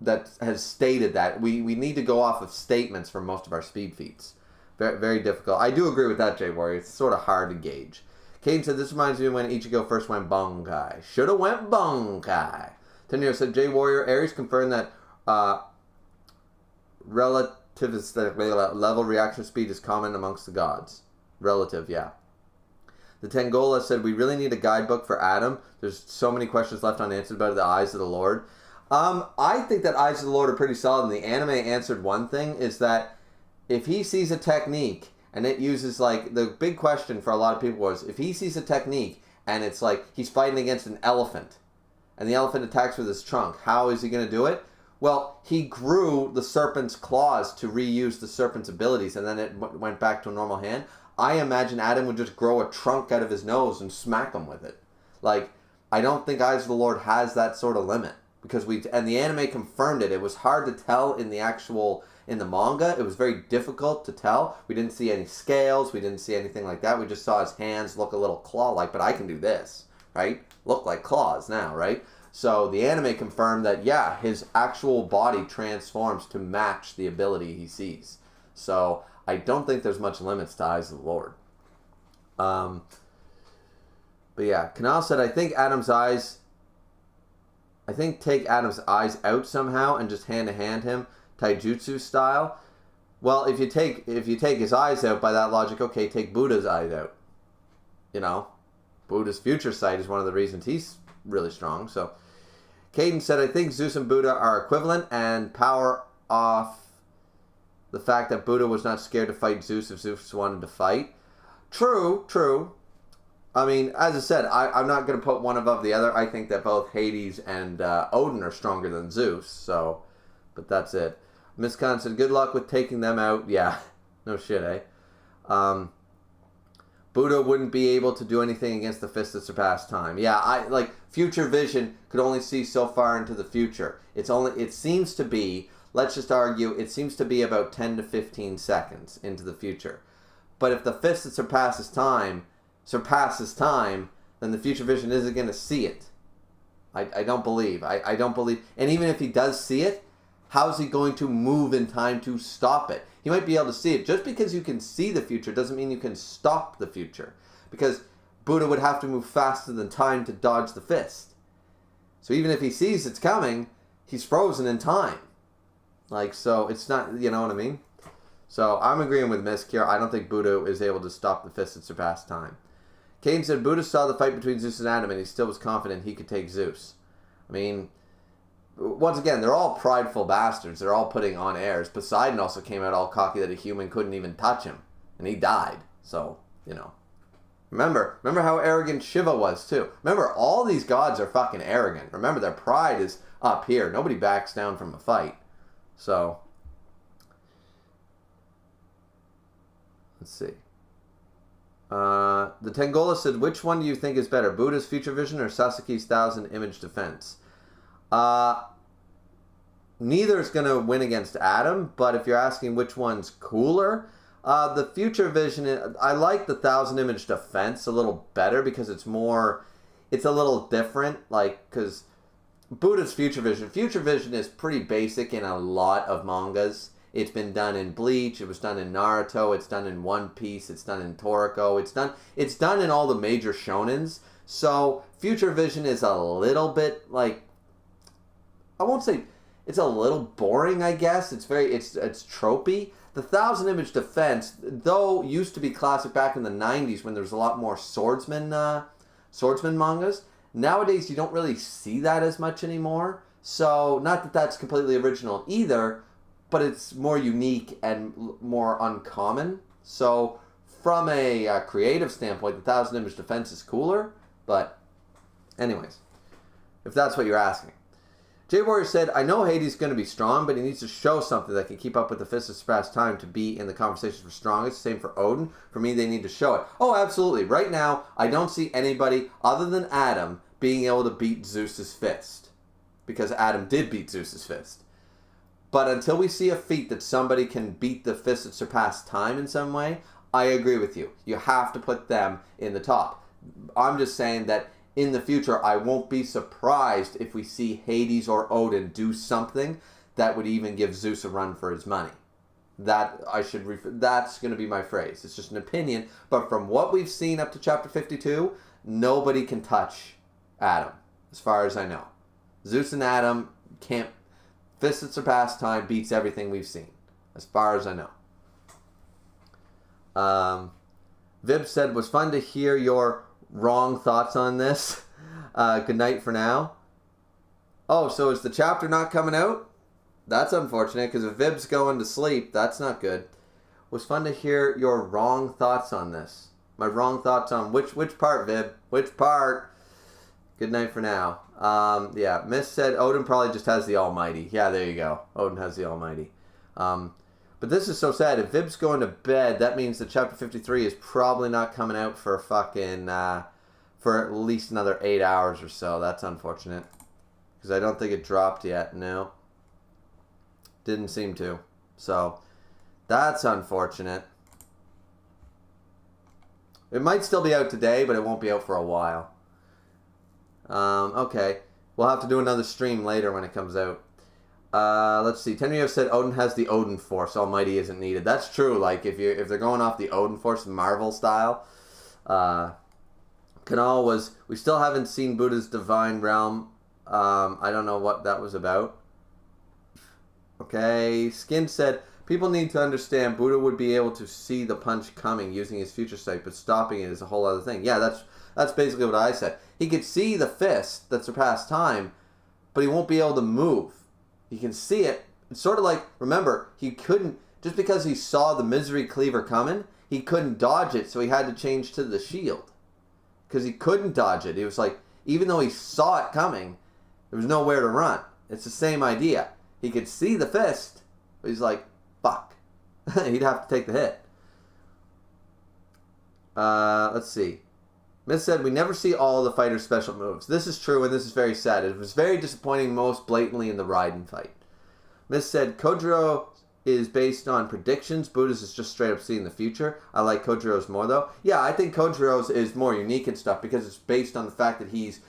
that has stated that. We need to go off of statements for most of our speed feats. Very, very difficult. I do agree with that, Jay Warrior. It's sort of hard to gauge. Caden said, this reminds me of when Ichigo first went Bankai. Shoulda went Bankai. Tenyo said, Jay Warrior, Ares confirmed that relativistic level reaction speed is common amongst the gods. Relative, yeah. The Tengola said, we really need a guidebook for Adam. There's so many questions left unanswered about the eyes of the Lord. I think that eyes of the Lord are pretty solid. And the anime answered one thing, is that if he sees a technique, and it uses, like, the big question for a lot of people was, if he sees a technique, and it's like, he's fighting against an elephant, and the elephant attacks with his trunk, how is he going to do it? Well, he grew the serpent's claws to reuse the serpent's abilities, and then it went back to a normal hand. I imagine Adam would just grow a trunk out of his nose and smack him with it. Like, I don't think Eyes of the Lord has that sort of limit. Because and the anime confirmed it. It was hard to tell in the manga. It was very difficult to tell. We didn't see any scales. We didn't see anything like that. We just saw his hands look a little claw-like, but I can do this, right? Look like claws now, right? So the anime confirmed that, yeah, his actual body transforms to match the ability he sees. So I don't think there's much limits to Eyes of the Lord. But yeah, Kanal said, I think take Adam's eyes out somehow and just hand-to-hand him, taijutsu style. Well, if you take his eyes out, by that logic, okay, take Buddha's eyes out. You know? Buddha's future sight is one of the reasons he's really strong. So, Caden said, I think Zeus and Buddha are equivalent and power off the fact that Buddha was not scared to fight Zeus if Zeus wanted to fight. True. I mean, as I said, I'm not going to put one above the other. I think that both Hades and Odin are stronger than Zeus. So, but that's it. Miss Khan said, good luck with taking them out. Yeah, no shit, eh? Buddha wouldn't be able to do anything against the fist that surpassed time. Yeah, future vision could only see so far into the future. It seems to be, let's just argue, it seems to be about 10 to 15 seconds into the future. But if the fist that surpasses time, then the future vision isn't going to see it. I don't believe. I don't believe. And even if he does see it, how is he going to move in time to stop it? He might be able to see it. Just because you can see the future doesn't mean you can stop the future. Because Buddha would have to move faster than time to dodge the fist. So even if he sees it's coming, he's frozen in time. So it's not, you know what I mean? So I'm agreeing with Miss Kira. I don't think Buddha is able to stop the fist that surpassed time. Cain said Buddha saw the fight between Zeus and Adam and he still was confident he could take Zeus. I mean, once again, they're all prideful bastards. They're all putting on airs. Poseidon also came out all cocky that a human couldn't even touch him. And he died. So, you know. Remember how arrogant Shiva was too. Remember, all these gods are fucking arrogant. Remember, their pride is up here. Nobody backs down from a fight. So, let's see. The Tengola said, which one do you think is better, Buddha's future vision or Sasuke's 1,000 image defense? Neither is going to win against Adam, but if you're asking which one's cooler, the future vision, I like the 1,000 image defense a little better because it's a little different, because Buddha's future vision is pretty basic in a lot of mangas. It's been done in Bleach. It was done in Naruto. It's done in One Piece. It's done in Toriko. It's done in all the major shonens. So Future Vision is a little bit like, I won't say it's a little boring, I guess. It's tropey. The Thousand Image Defense, though, used to be classic back in the 90s when there was a lot more swordsman mangas. Nowadays, you don't really see that as much anymore. So, not that that's completely original either, but it's more unique and more uncommon. So, from a creative standpoint, the Thousand Image Defense is cooler. But, anyways, if that's what you're asking. J Warrior said, I know Hades is going to be strong, but he needs to show something that can keep up with the Fist of Surpassed Time to be in the conversation for strongest. Same for Odin. For me, they need to show it. Oh, absolutely. Right now, I don't see anybody other than Adam being able to beat Zeus's fist. Because Adam did beat Zeus's fist. But until we see a feat that somebody can beat the Fist of Surpassed Time in some way, I agree with you. You have to put them in the top. I'm just saying that in the future, I won't be surprised if we see Hades or Odin do something that would even give Zeus a run for his money. That's going to be my phrase. It's just an opinion, but from what we've seen up to chapter 52, nobody can touch Adam, as far as I know. Zeus and Adam can't. Fist of Surpassed Time beats everything we've seen, as far as I know. Vib said, was fun to hear your wrong thoughts on this. Good night for now. Oh, so is the chapter not coming out? That's unfortunate, because if Vib's going to sleep, that's not good. Was fun to hear your wrong thoughts on this. My wrong thoughts on which part, Vib? Which part? Good night for now. Yeah, Miss said Odin probably just has the Almighty. Yeah, there you go. Odin has the Almighty. But this is so sad. If Vib's going to bed, that means that chapter 53 is probably not coming out for fucking, for at least another 8 hours or so. That's unfortunate. Because I don't think it dropped yet. No. Didn't seem to. So, that's unfortunate. It might still be out today, but it won't be out for a while. Okay. We'll have to do another stream later when it comes out. Let's see. Tenryu said Odin has the Odin Force. Almighty isn't needed. That's true. Like if they're going off the Odin Force Marvel style. Kanal was. We still haven't seen Buddha's Divine Realm. I don't know what that was about. Okay. Skin said people need to understand Buddha would be able to see the punch coming using his future sight, but stopping it is a whole other thing. Yeah, that's basically what I said. He could see the fist that surpassed time, but he won't be able to move. He can see it. It's sort of like, remember, he couldn't, just because he saw the Misery Cleaver coming, he couldn't dodge it, so he had to change to the shield. Because he couldn't dodge it. He was like, even though he saw it coming, there was nowhere to run. It's the same idea. He could see the fist, but he's like, fuck. He'd have to take the hit. Let's see. Miss said, we never see all the fighters' special moves. This is true, and this is very sad. It was very disappointing most blatantly in the Raiden fight. Miss said, Kojiro is based on predictions. Buddha's is just straight up seeing the future. I like Kojiro's more, though. Yeah, I think Kojiro's is more unique and stuff because it's based on the fact that he's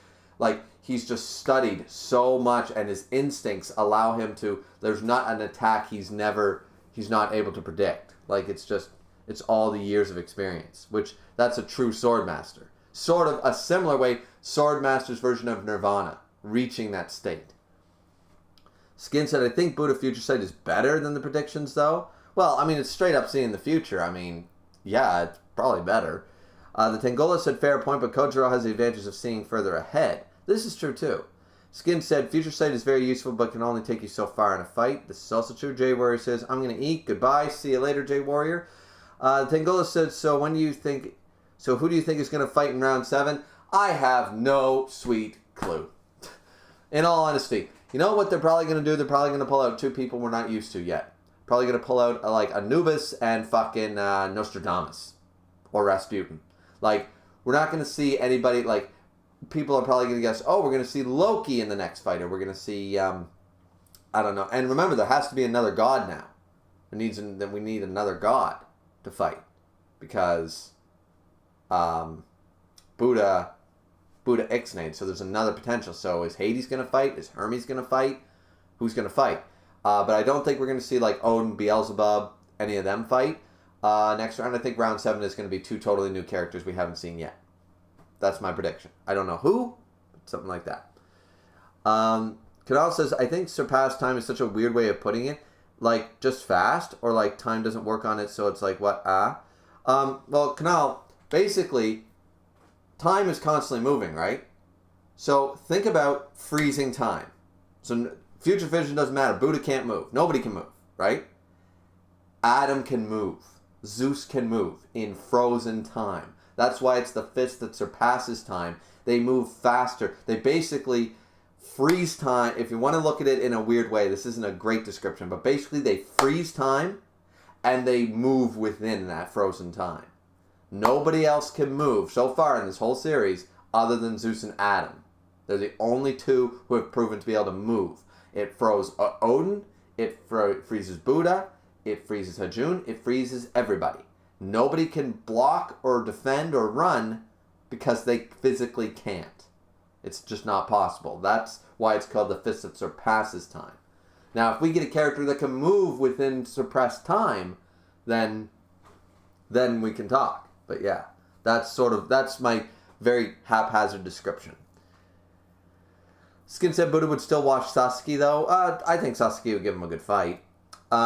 just studied so much and his instincts allow him to, there's not an attack he's not able to predict. Like, it's all the years of experience, which that's a true sword master. Sort of a similar way, Swordmaster's version of Nirvana, reaching that state. Skin said, I think Buddha Future Sight is better than the predictions, though. Well, I mean, it's straight up seeing the future. I mean, yeah, it's probably better. The Tengola said, fair point, but Kojiro has the advantage of seeing further ahead. This is true, too. Skin said, Future Sight is very useful, but can only take you so far in a fight. This is also true. J Warrior says, I'm going to eat. Goodbye. See you later, J Warrior. Tengola said, so who do you think is going to fight in round 7? I have no sweet clue. In all honesty. You know what they're probably going to do? They're probably going to pull out 2 people we're not used to yet. Probably going to pull out like Anubis and fucking Nostradamus. Or Rasputin. Like, we're not going to see anybody, like, people are probably going to guess, oh, we're going to see Loki in the next fight. Or we're going to see, I don't know. And remember, there has to be another god now. We need another god to fight. Because Buddha ixnayed, so there's another potential. So is Hades going to fight? Is Hermes going to fight? Who's going to fight? But I don't think we're going to see like Odin, Beelzebub, any of them fight. Next round, I think round 7 is going to be 2 totally new characters we haven't seen yet. That's my prediction. I don't know who, but something like that. Kanal says, I think surpass time is such a weird way of putting it. Like, just fast, or like time doesn't work on it, so it's like, what, well, Kanal, basically, time is constantly moving, right? So think about freezing time. So future vision doesn't matter. Buddha can't move. Nobody can move, right? Adam can move. Zeus can move in frozen time. That's why it's the fist that surpasses time. They move faster. They basically freeze time. If you want to look at it in a weird way, this isn't a great description, but basically they freeze time and they move within that frozen time. Nobody else can move so far in this whole series other than Zeus and Adam. They're the only two who have proven to be able to move. It froze Odin, it freezes Buddha, it freezes Hajun, it freezes everybody. Nobody can block or defend or run because they physically can't. It's just not possible. That's why it's called the fist that surpasses time. Now, if we get a character that can move within suppressed time, then we can talk. But yeah, that's my very haphazard description. Skin said Buddha would still watch Sasuke, though. I think Sasuke would give him a good fight.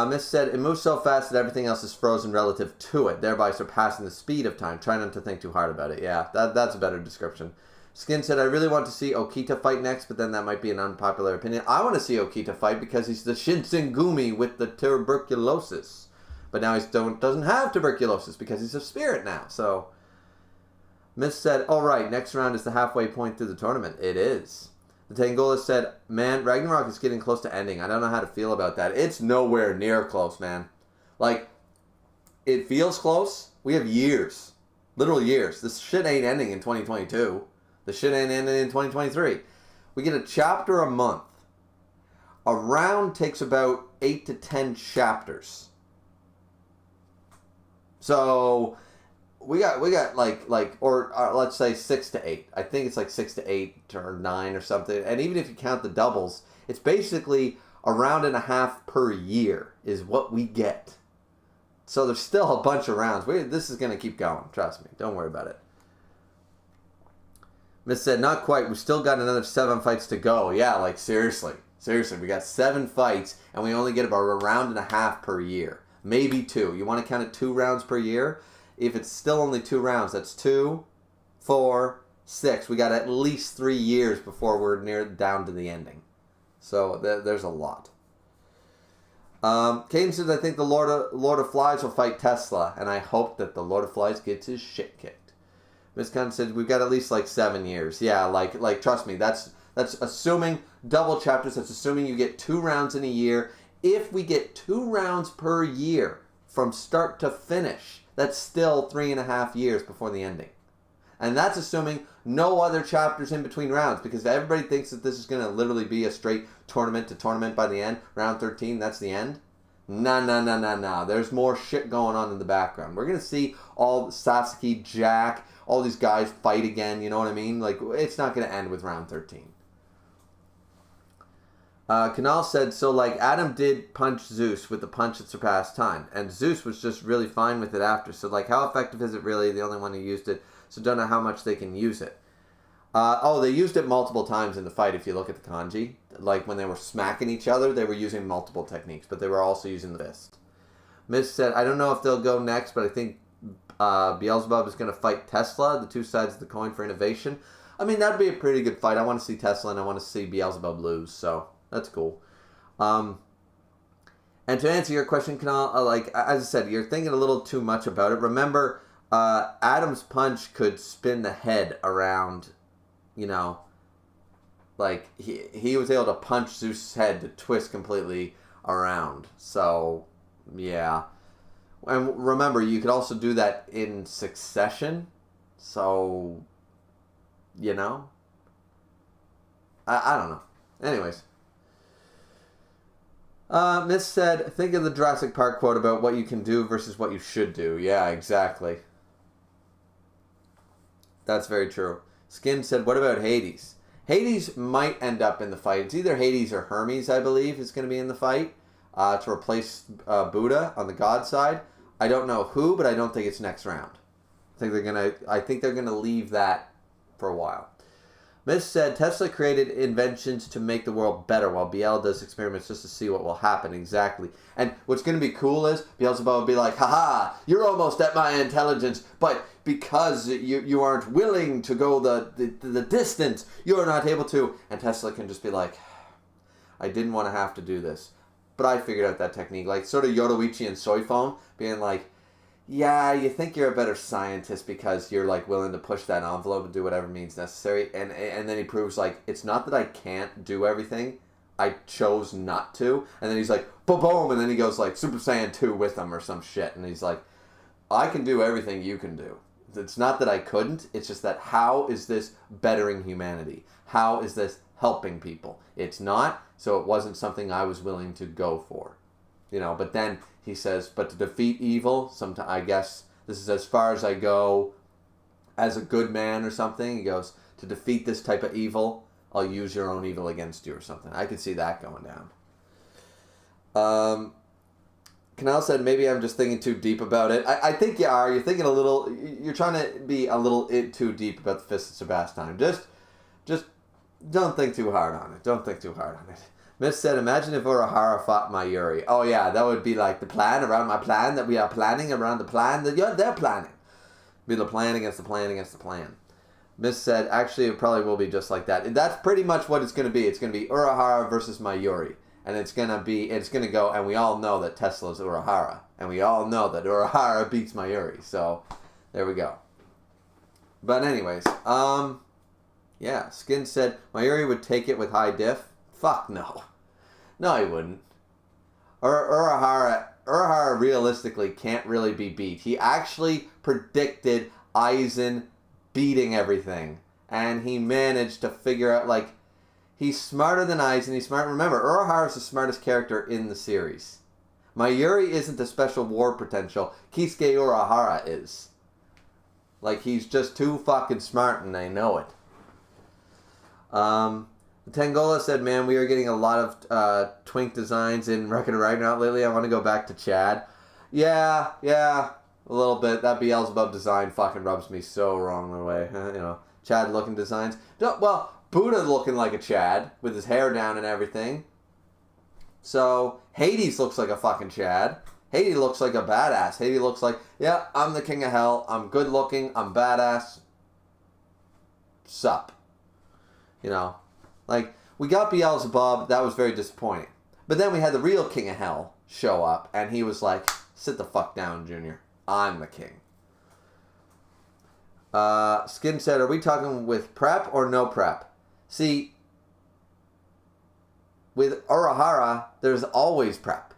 Miss said, it moves so fast that everything else is frozen relative to it, thereby surpassing the speed of time. Try not to think too hard about it. Yeah, that's a better description. Skin said, I really want to see Okita fight next, but then that might be an unpopular opinion. I want to see Okita fight because he's the Shinsengumi with the tuberculosis. But now he doesn't have tuberculosis because he's a spirit now. So, Miss said, all right, next round is the halfway point through the tournament. It is. The Tangola said, man, Ragnarok is getting close to ending. I don't know how to feel about that. It's nowhere near close, man. Like, it feels close. We have years. Literal years. This shit ain't ending in 2022. The shit ain't ending in 2023. We get a chapter a month. A round takes about 8 to 10 chapters. So we got or let's say 6 to 8. I think it's like 6 to 8 or 9 or something. And even if you count the doubles, it's basically a round and a half per year is what we get. So there's still a bunch of rounds. This is going to keep going. Trust me. Don't worry about it. Miss said, not quite. We've still got another 7 fights to go. Yeah, like seriously. Seriously, we got 7 fights and we only get about a round and a half per year. Maybe 2. You want to count it 2 rounds per year? If it's still only 2 rounds, that's 2, 4, 6. We got at least 3 years before we're down to the ending. So there's a lot. Caden says, I think the Lord of Flies will fight Tesla, and I hope that the Lord of Flies gets his shit kicked. Miss Khan said, we've got at least like 7 years. Yeah, like trust me, that's assuming double chapters. That's assuming you get 2 rounds in a year. If we get 2 rounds per year from start to finish, that's still 3.5 years before the ending. And that's assuming no other chapters in between rounds, because everybody thinks that this is going to literally be a straight tournament to tournament by the end. Round 13, that's the end. No. There's more shit going on in the background. We're going to see all Sasuke, Jack, all these guys fight again, you know what I mean? Like, it's not going to end with round 13. Kanal said, so like Adam did punch Zeus with the punch that surpassed time, and Zeus was just really fine with it after. So like, how effective is it really? The only one who used it, so don't know how much they can use it. They used it multiple times in the fight if you look at the kanji. Like when they were smacking each other, they were using multiple techniques, but they were also using the fist. Miss said, I don't know if they'll go next, but I think Beelzebub is going to fight Tesla, the 2 sides of the coin for innovation. I mean, that'd be a pretty good fight. I want to see Tesla and I want to see Beelzebub lose, so that's cool. And to answer your question, Kanal, like as I said, you're thinking a little too much about it. Remember, Adam's punch could spin the head around, you know, like he was able to punch Zeus' head to twist completely around. So, yeah. And remember, you could also do that in succession. So, you know. I don't know. Anyways. Miss said, think of the Jurassic Park quote about what you can do versus what you should do. Yeah, exactly. That's very true. Skin said, what about Hades? Hades might end up in the fight. It's either Hades or Hermes, I believe, is going to be in the fight. to replace Buddha on the God side. I don't know who, but I don't think it's next round. I think they're gonna leave that for a while. Miss said Tesla created inventions to make the world better, while BL does experiments just to see what will happen exactly. And what's going to be cool is Beelzebub will be like, haha, you're almost at my intelligence, but because you aren't willing to go the distance, you're not able to. And Tesla can just be like, I didn't want to have to do this, but I figured out that technique. Like sort of Yoruichi and Soy Phone being like, yeah, you think you're a better scientist because you're like willing to push that envelope and do whatever means necessary, and then he proves like it's not that I can't do everything, I chose not to, and then he's like boom, and then he goes like Super Saiyan 2 with him or some shit, and he's like, I can do everything you can do. It's not that I couldn't, it's just that how is this bettering humanity? How is this helping people? It's not, so it wasn't something I was willing to go for, you know. But then he says, but to defeat evil, sometimes I guess this is as far as I go as a good man or something. He goes, to defeat this type of evil, I'll use your own evil against you or something. I could see that going down. Canal said, maybe I'm just thinking too deep about it. I think you are. You're thinking a little, you're trying to be a little too deep about the Fist of Sebastine. Just don't think too hard on it. Don't think too hard on it. Miss said, imagine if Urahara fought Mayuri. Oh yeah, that would be like the plan around my plan that we are planning around the plan that they're planning. Be the plan against the plan against the plan. Miss said, actually it probably will be just like that. And that's pretty much what it's going to be. It's going to be Urahara versus Mayuri. And it's going to go, and we all know that Tesla's Urahara. And we all know that Urahara beats Mayuri. So, there we go. But anyways, yeah, Skin said, Mayuri would take it with high diff. Fuck no. No, he wouldn't. Urahara realistically can't really be beat. He actually predicted Aizen beating everything. And he managed to figure out, like, he's smarter than Aizen. He's smart. Remember, Urahara's the smartest character in the series. Mayuri isn't the special war potential. Kisuke Urahara is. Like, he's just too fucking smart and they know it. Tangola said, man, we are getting a lot of twink designs in Wreck-It right now lately. I want to go back to Chad. Yeah, a little bit. That Beelzebub design fucking rubs me so wrong the way. You know, Chad looking designs. Well, Buddha looking like a Chad with his hair down and everything. So, Hades looks like a fucking Chad. Hades looks like a badass. Hades looks like, yeah, I'm the king of hell. I'm good looking. I'm badass. Sup. You know. Like, we got Beelzebub, that was very disappointing. But then we had the real King of Hell show up, and he was like, sit the fuck down, Junior. I'm the king. Skin said, are we talking with prep or no prep? See, with Urahara, there's always prep.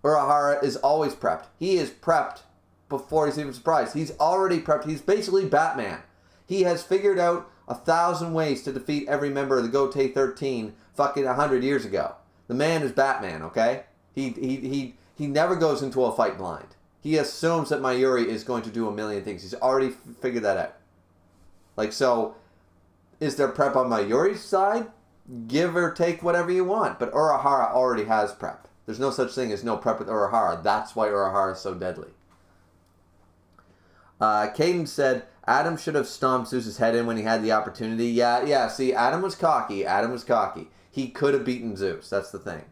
Urahara is always prepped. He is prepped before he's even surprised. He's already prepped. He's basically Batman. He has figured out 1,000 ways to defeat every member of the Gotei 13 fucking 100 years ago. The man is Batman, okay? He never goes into a fight blind. He assumes that Mayuri is going to do a million things. He's already figured that out. Like, so, is there prep on Mayuri's side? Give or take whatever you want. But Urahara already has prep. There's no such thing as no prep with Urahara. That's why Urahara is so deadly. Caden said, Adam should have stomped Zeus's head in when he had the opportunity. Yeah, see, Adam was cocky. He could have beaten Zeus. That's the thing.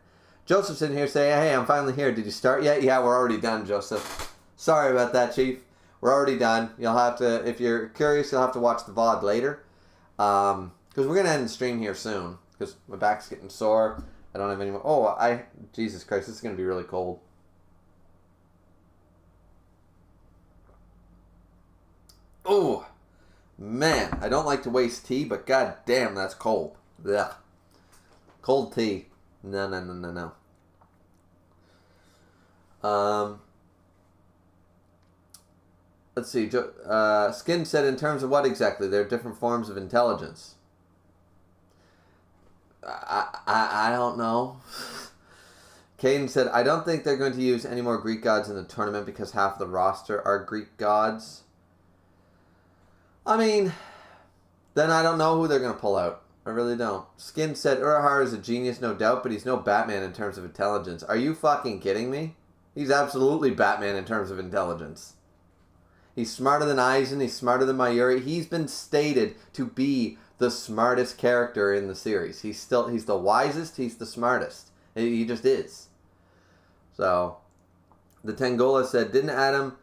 Joseph's in here saying, hey, I'm finally here. Did you start yet? Yeah, we're already done, Joseph. Sorry about that, Chief. We're already done. You'll have to, if you're curious, you'll have to watch the VOD later. Because we're going to end the stream here soon. Because my back's getting sore. I don't have any more. Jesus Christ, this is going to be really cold. Oh, man, I don't like to waste tea, but god damn, that's cold. Ugh. Cold tea. No. Let's see. Skin said, in terms of what exactly? There are different forms of intelligence. I don't know. Caden said, I don't think they're going to use any more Greek gods in the tournament because half of the roster are Greek gods. I mean, then I don't know who they're going to pull out. I really don't. Skin said, Urahara is a genius, no doubt, but he's no Batman in terms of intelligence. Are you fucking kidding me? He's absolutely Batman in terms of intelligence. He's smarter than Aizen. He's smarter than Mayuri. He's been stated to be the smartest character in the series. He's the wisest. He's the smartest. He just is. So, the Tengola said, didn't Adam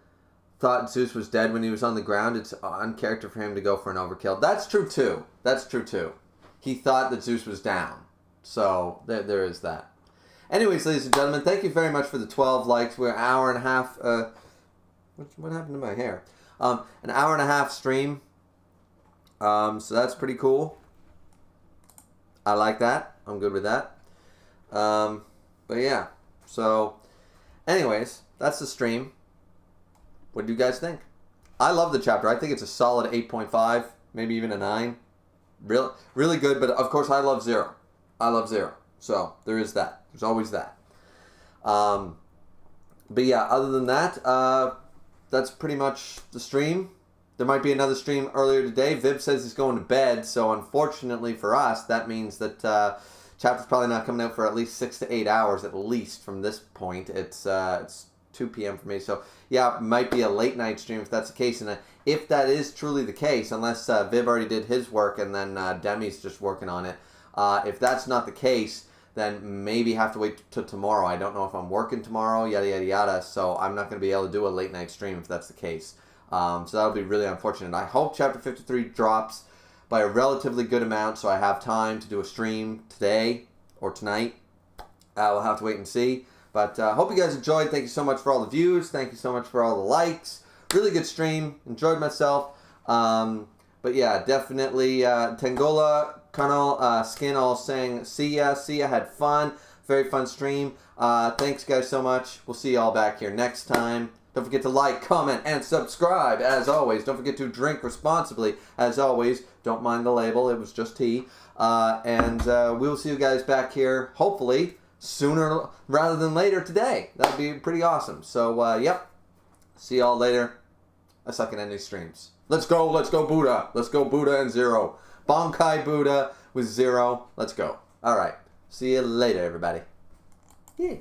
thought Zeus was dead when he was on the ground? It's uncharacter for him to go for an overkill. That's true too. That's true too. He thought that Zeus was down. So, there is that. Anyways, ladies and gentlemen, thank you very much for the 12 likes. We're an hour and a half. What happened to my hair? An hour and a half stream. So that's pretty cool. I like that. I'm good with that. But yeah. So, anyways, that's the stream. What do you guys think? I love the chapter. I think it's a solid 8.5, maybe even a 9. Really good, but of course I love Zero. I love Zero. So, there is that. There's always that. But yeah, other than that, that's pretty much the stream. There might be another stream earlier today. Vib says he's going to bed, so unfortunately for us, that means that chapter's probably not coming out for at least 6 to 8 hours, at least from this point. It's 2 p.m. for me, so yeah, it might be a late night stream if that's the case. And if that is truly the case, unless Vib already did his work and then Demi's just working on it, if that's not the case, then maybe have to wait till tomorrow. I don't know if I'm working tomorrow, yada, yada, yada, so I'm not going to be able to do a late night stream if that's the case. So that'll be really unfortunate. I hope Chapter 53 drops by a relatively good amount so I have time to do a stream today or tonight. We'll have to wait and see. But hope you guys enjoyed. Thank you so much for all the views. Thank you so much for all the likes. Really good stream. Enjoyed myself. But yeah, definitely Tengola, Kanal, Skin all saying see ya, had fun. Very fun stream. Thanks guys so much. We'll see you all back here next time. Don't forget to like, comment, and subscribe, as always. Don't forget to drink responsibly, as always. Don't mind the label, it was just tea. And we will see you guys back here, hopefully, sooner rather than later today. That would be pretty awesome. So, yep. See y'all later. I suck at ending streams. Let's go Buddha. Let's go Buddha and Zero. Bankai Buddha with Zero. Let's go. Alright. See you later, everybody. Yeah.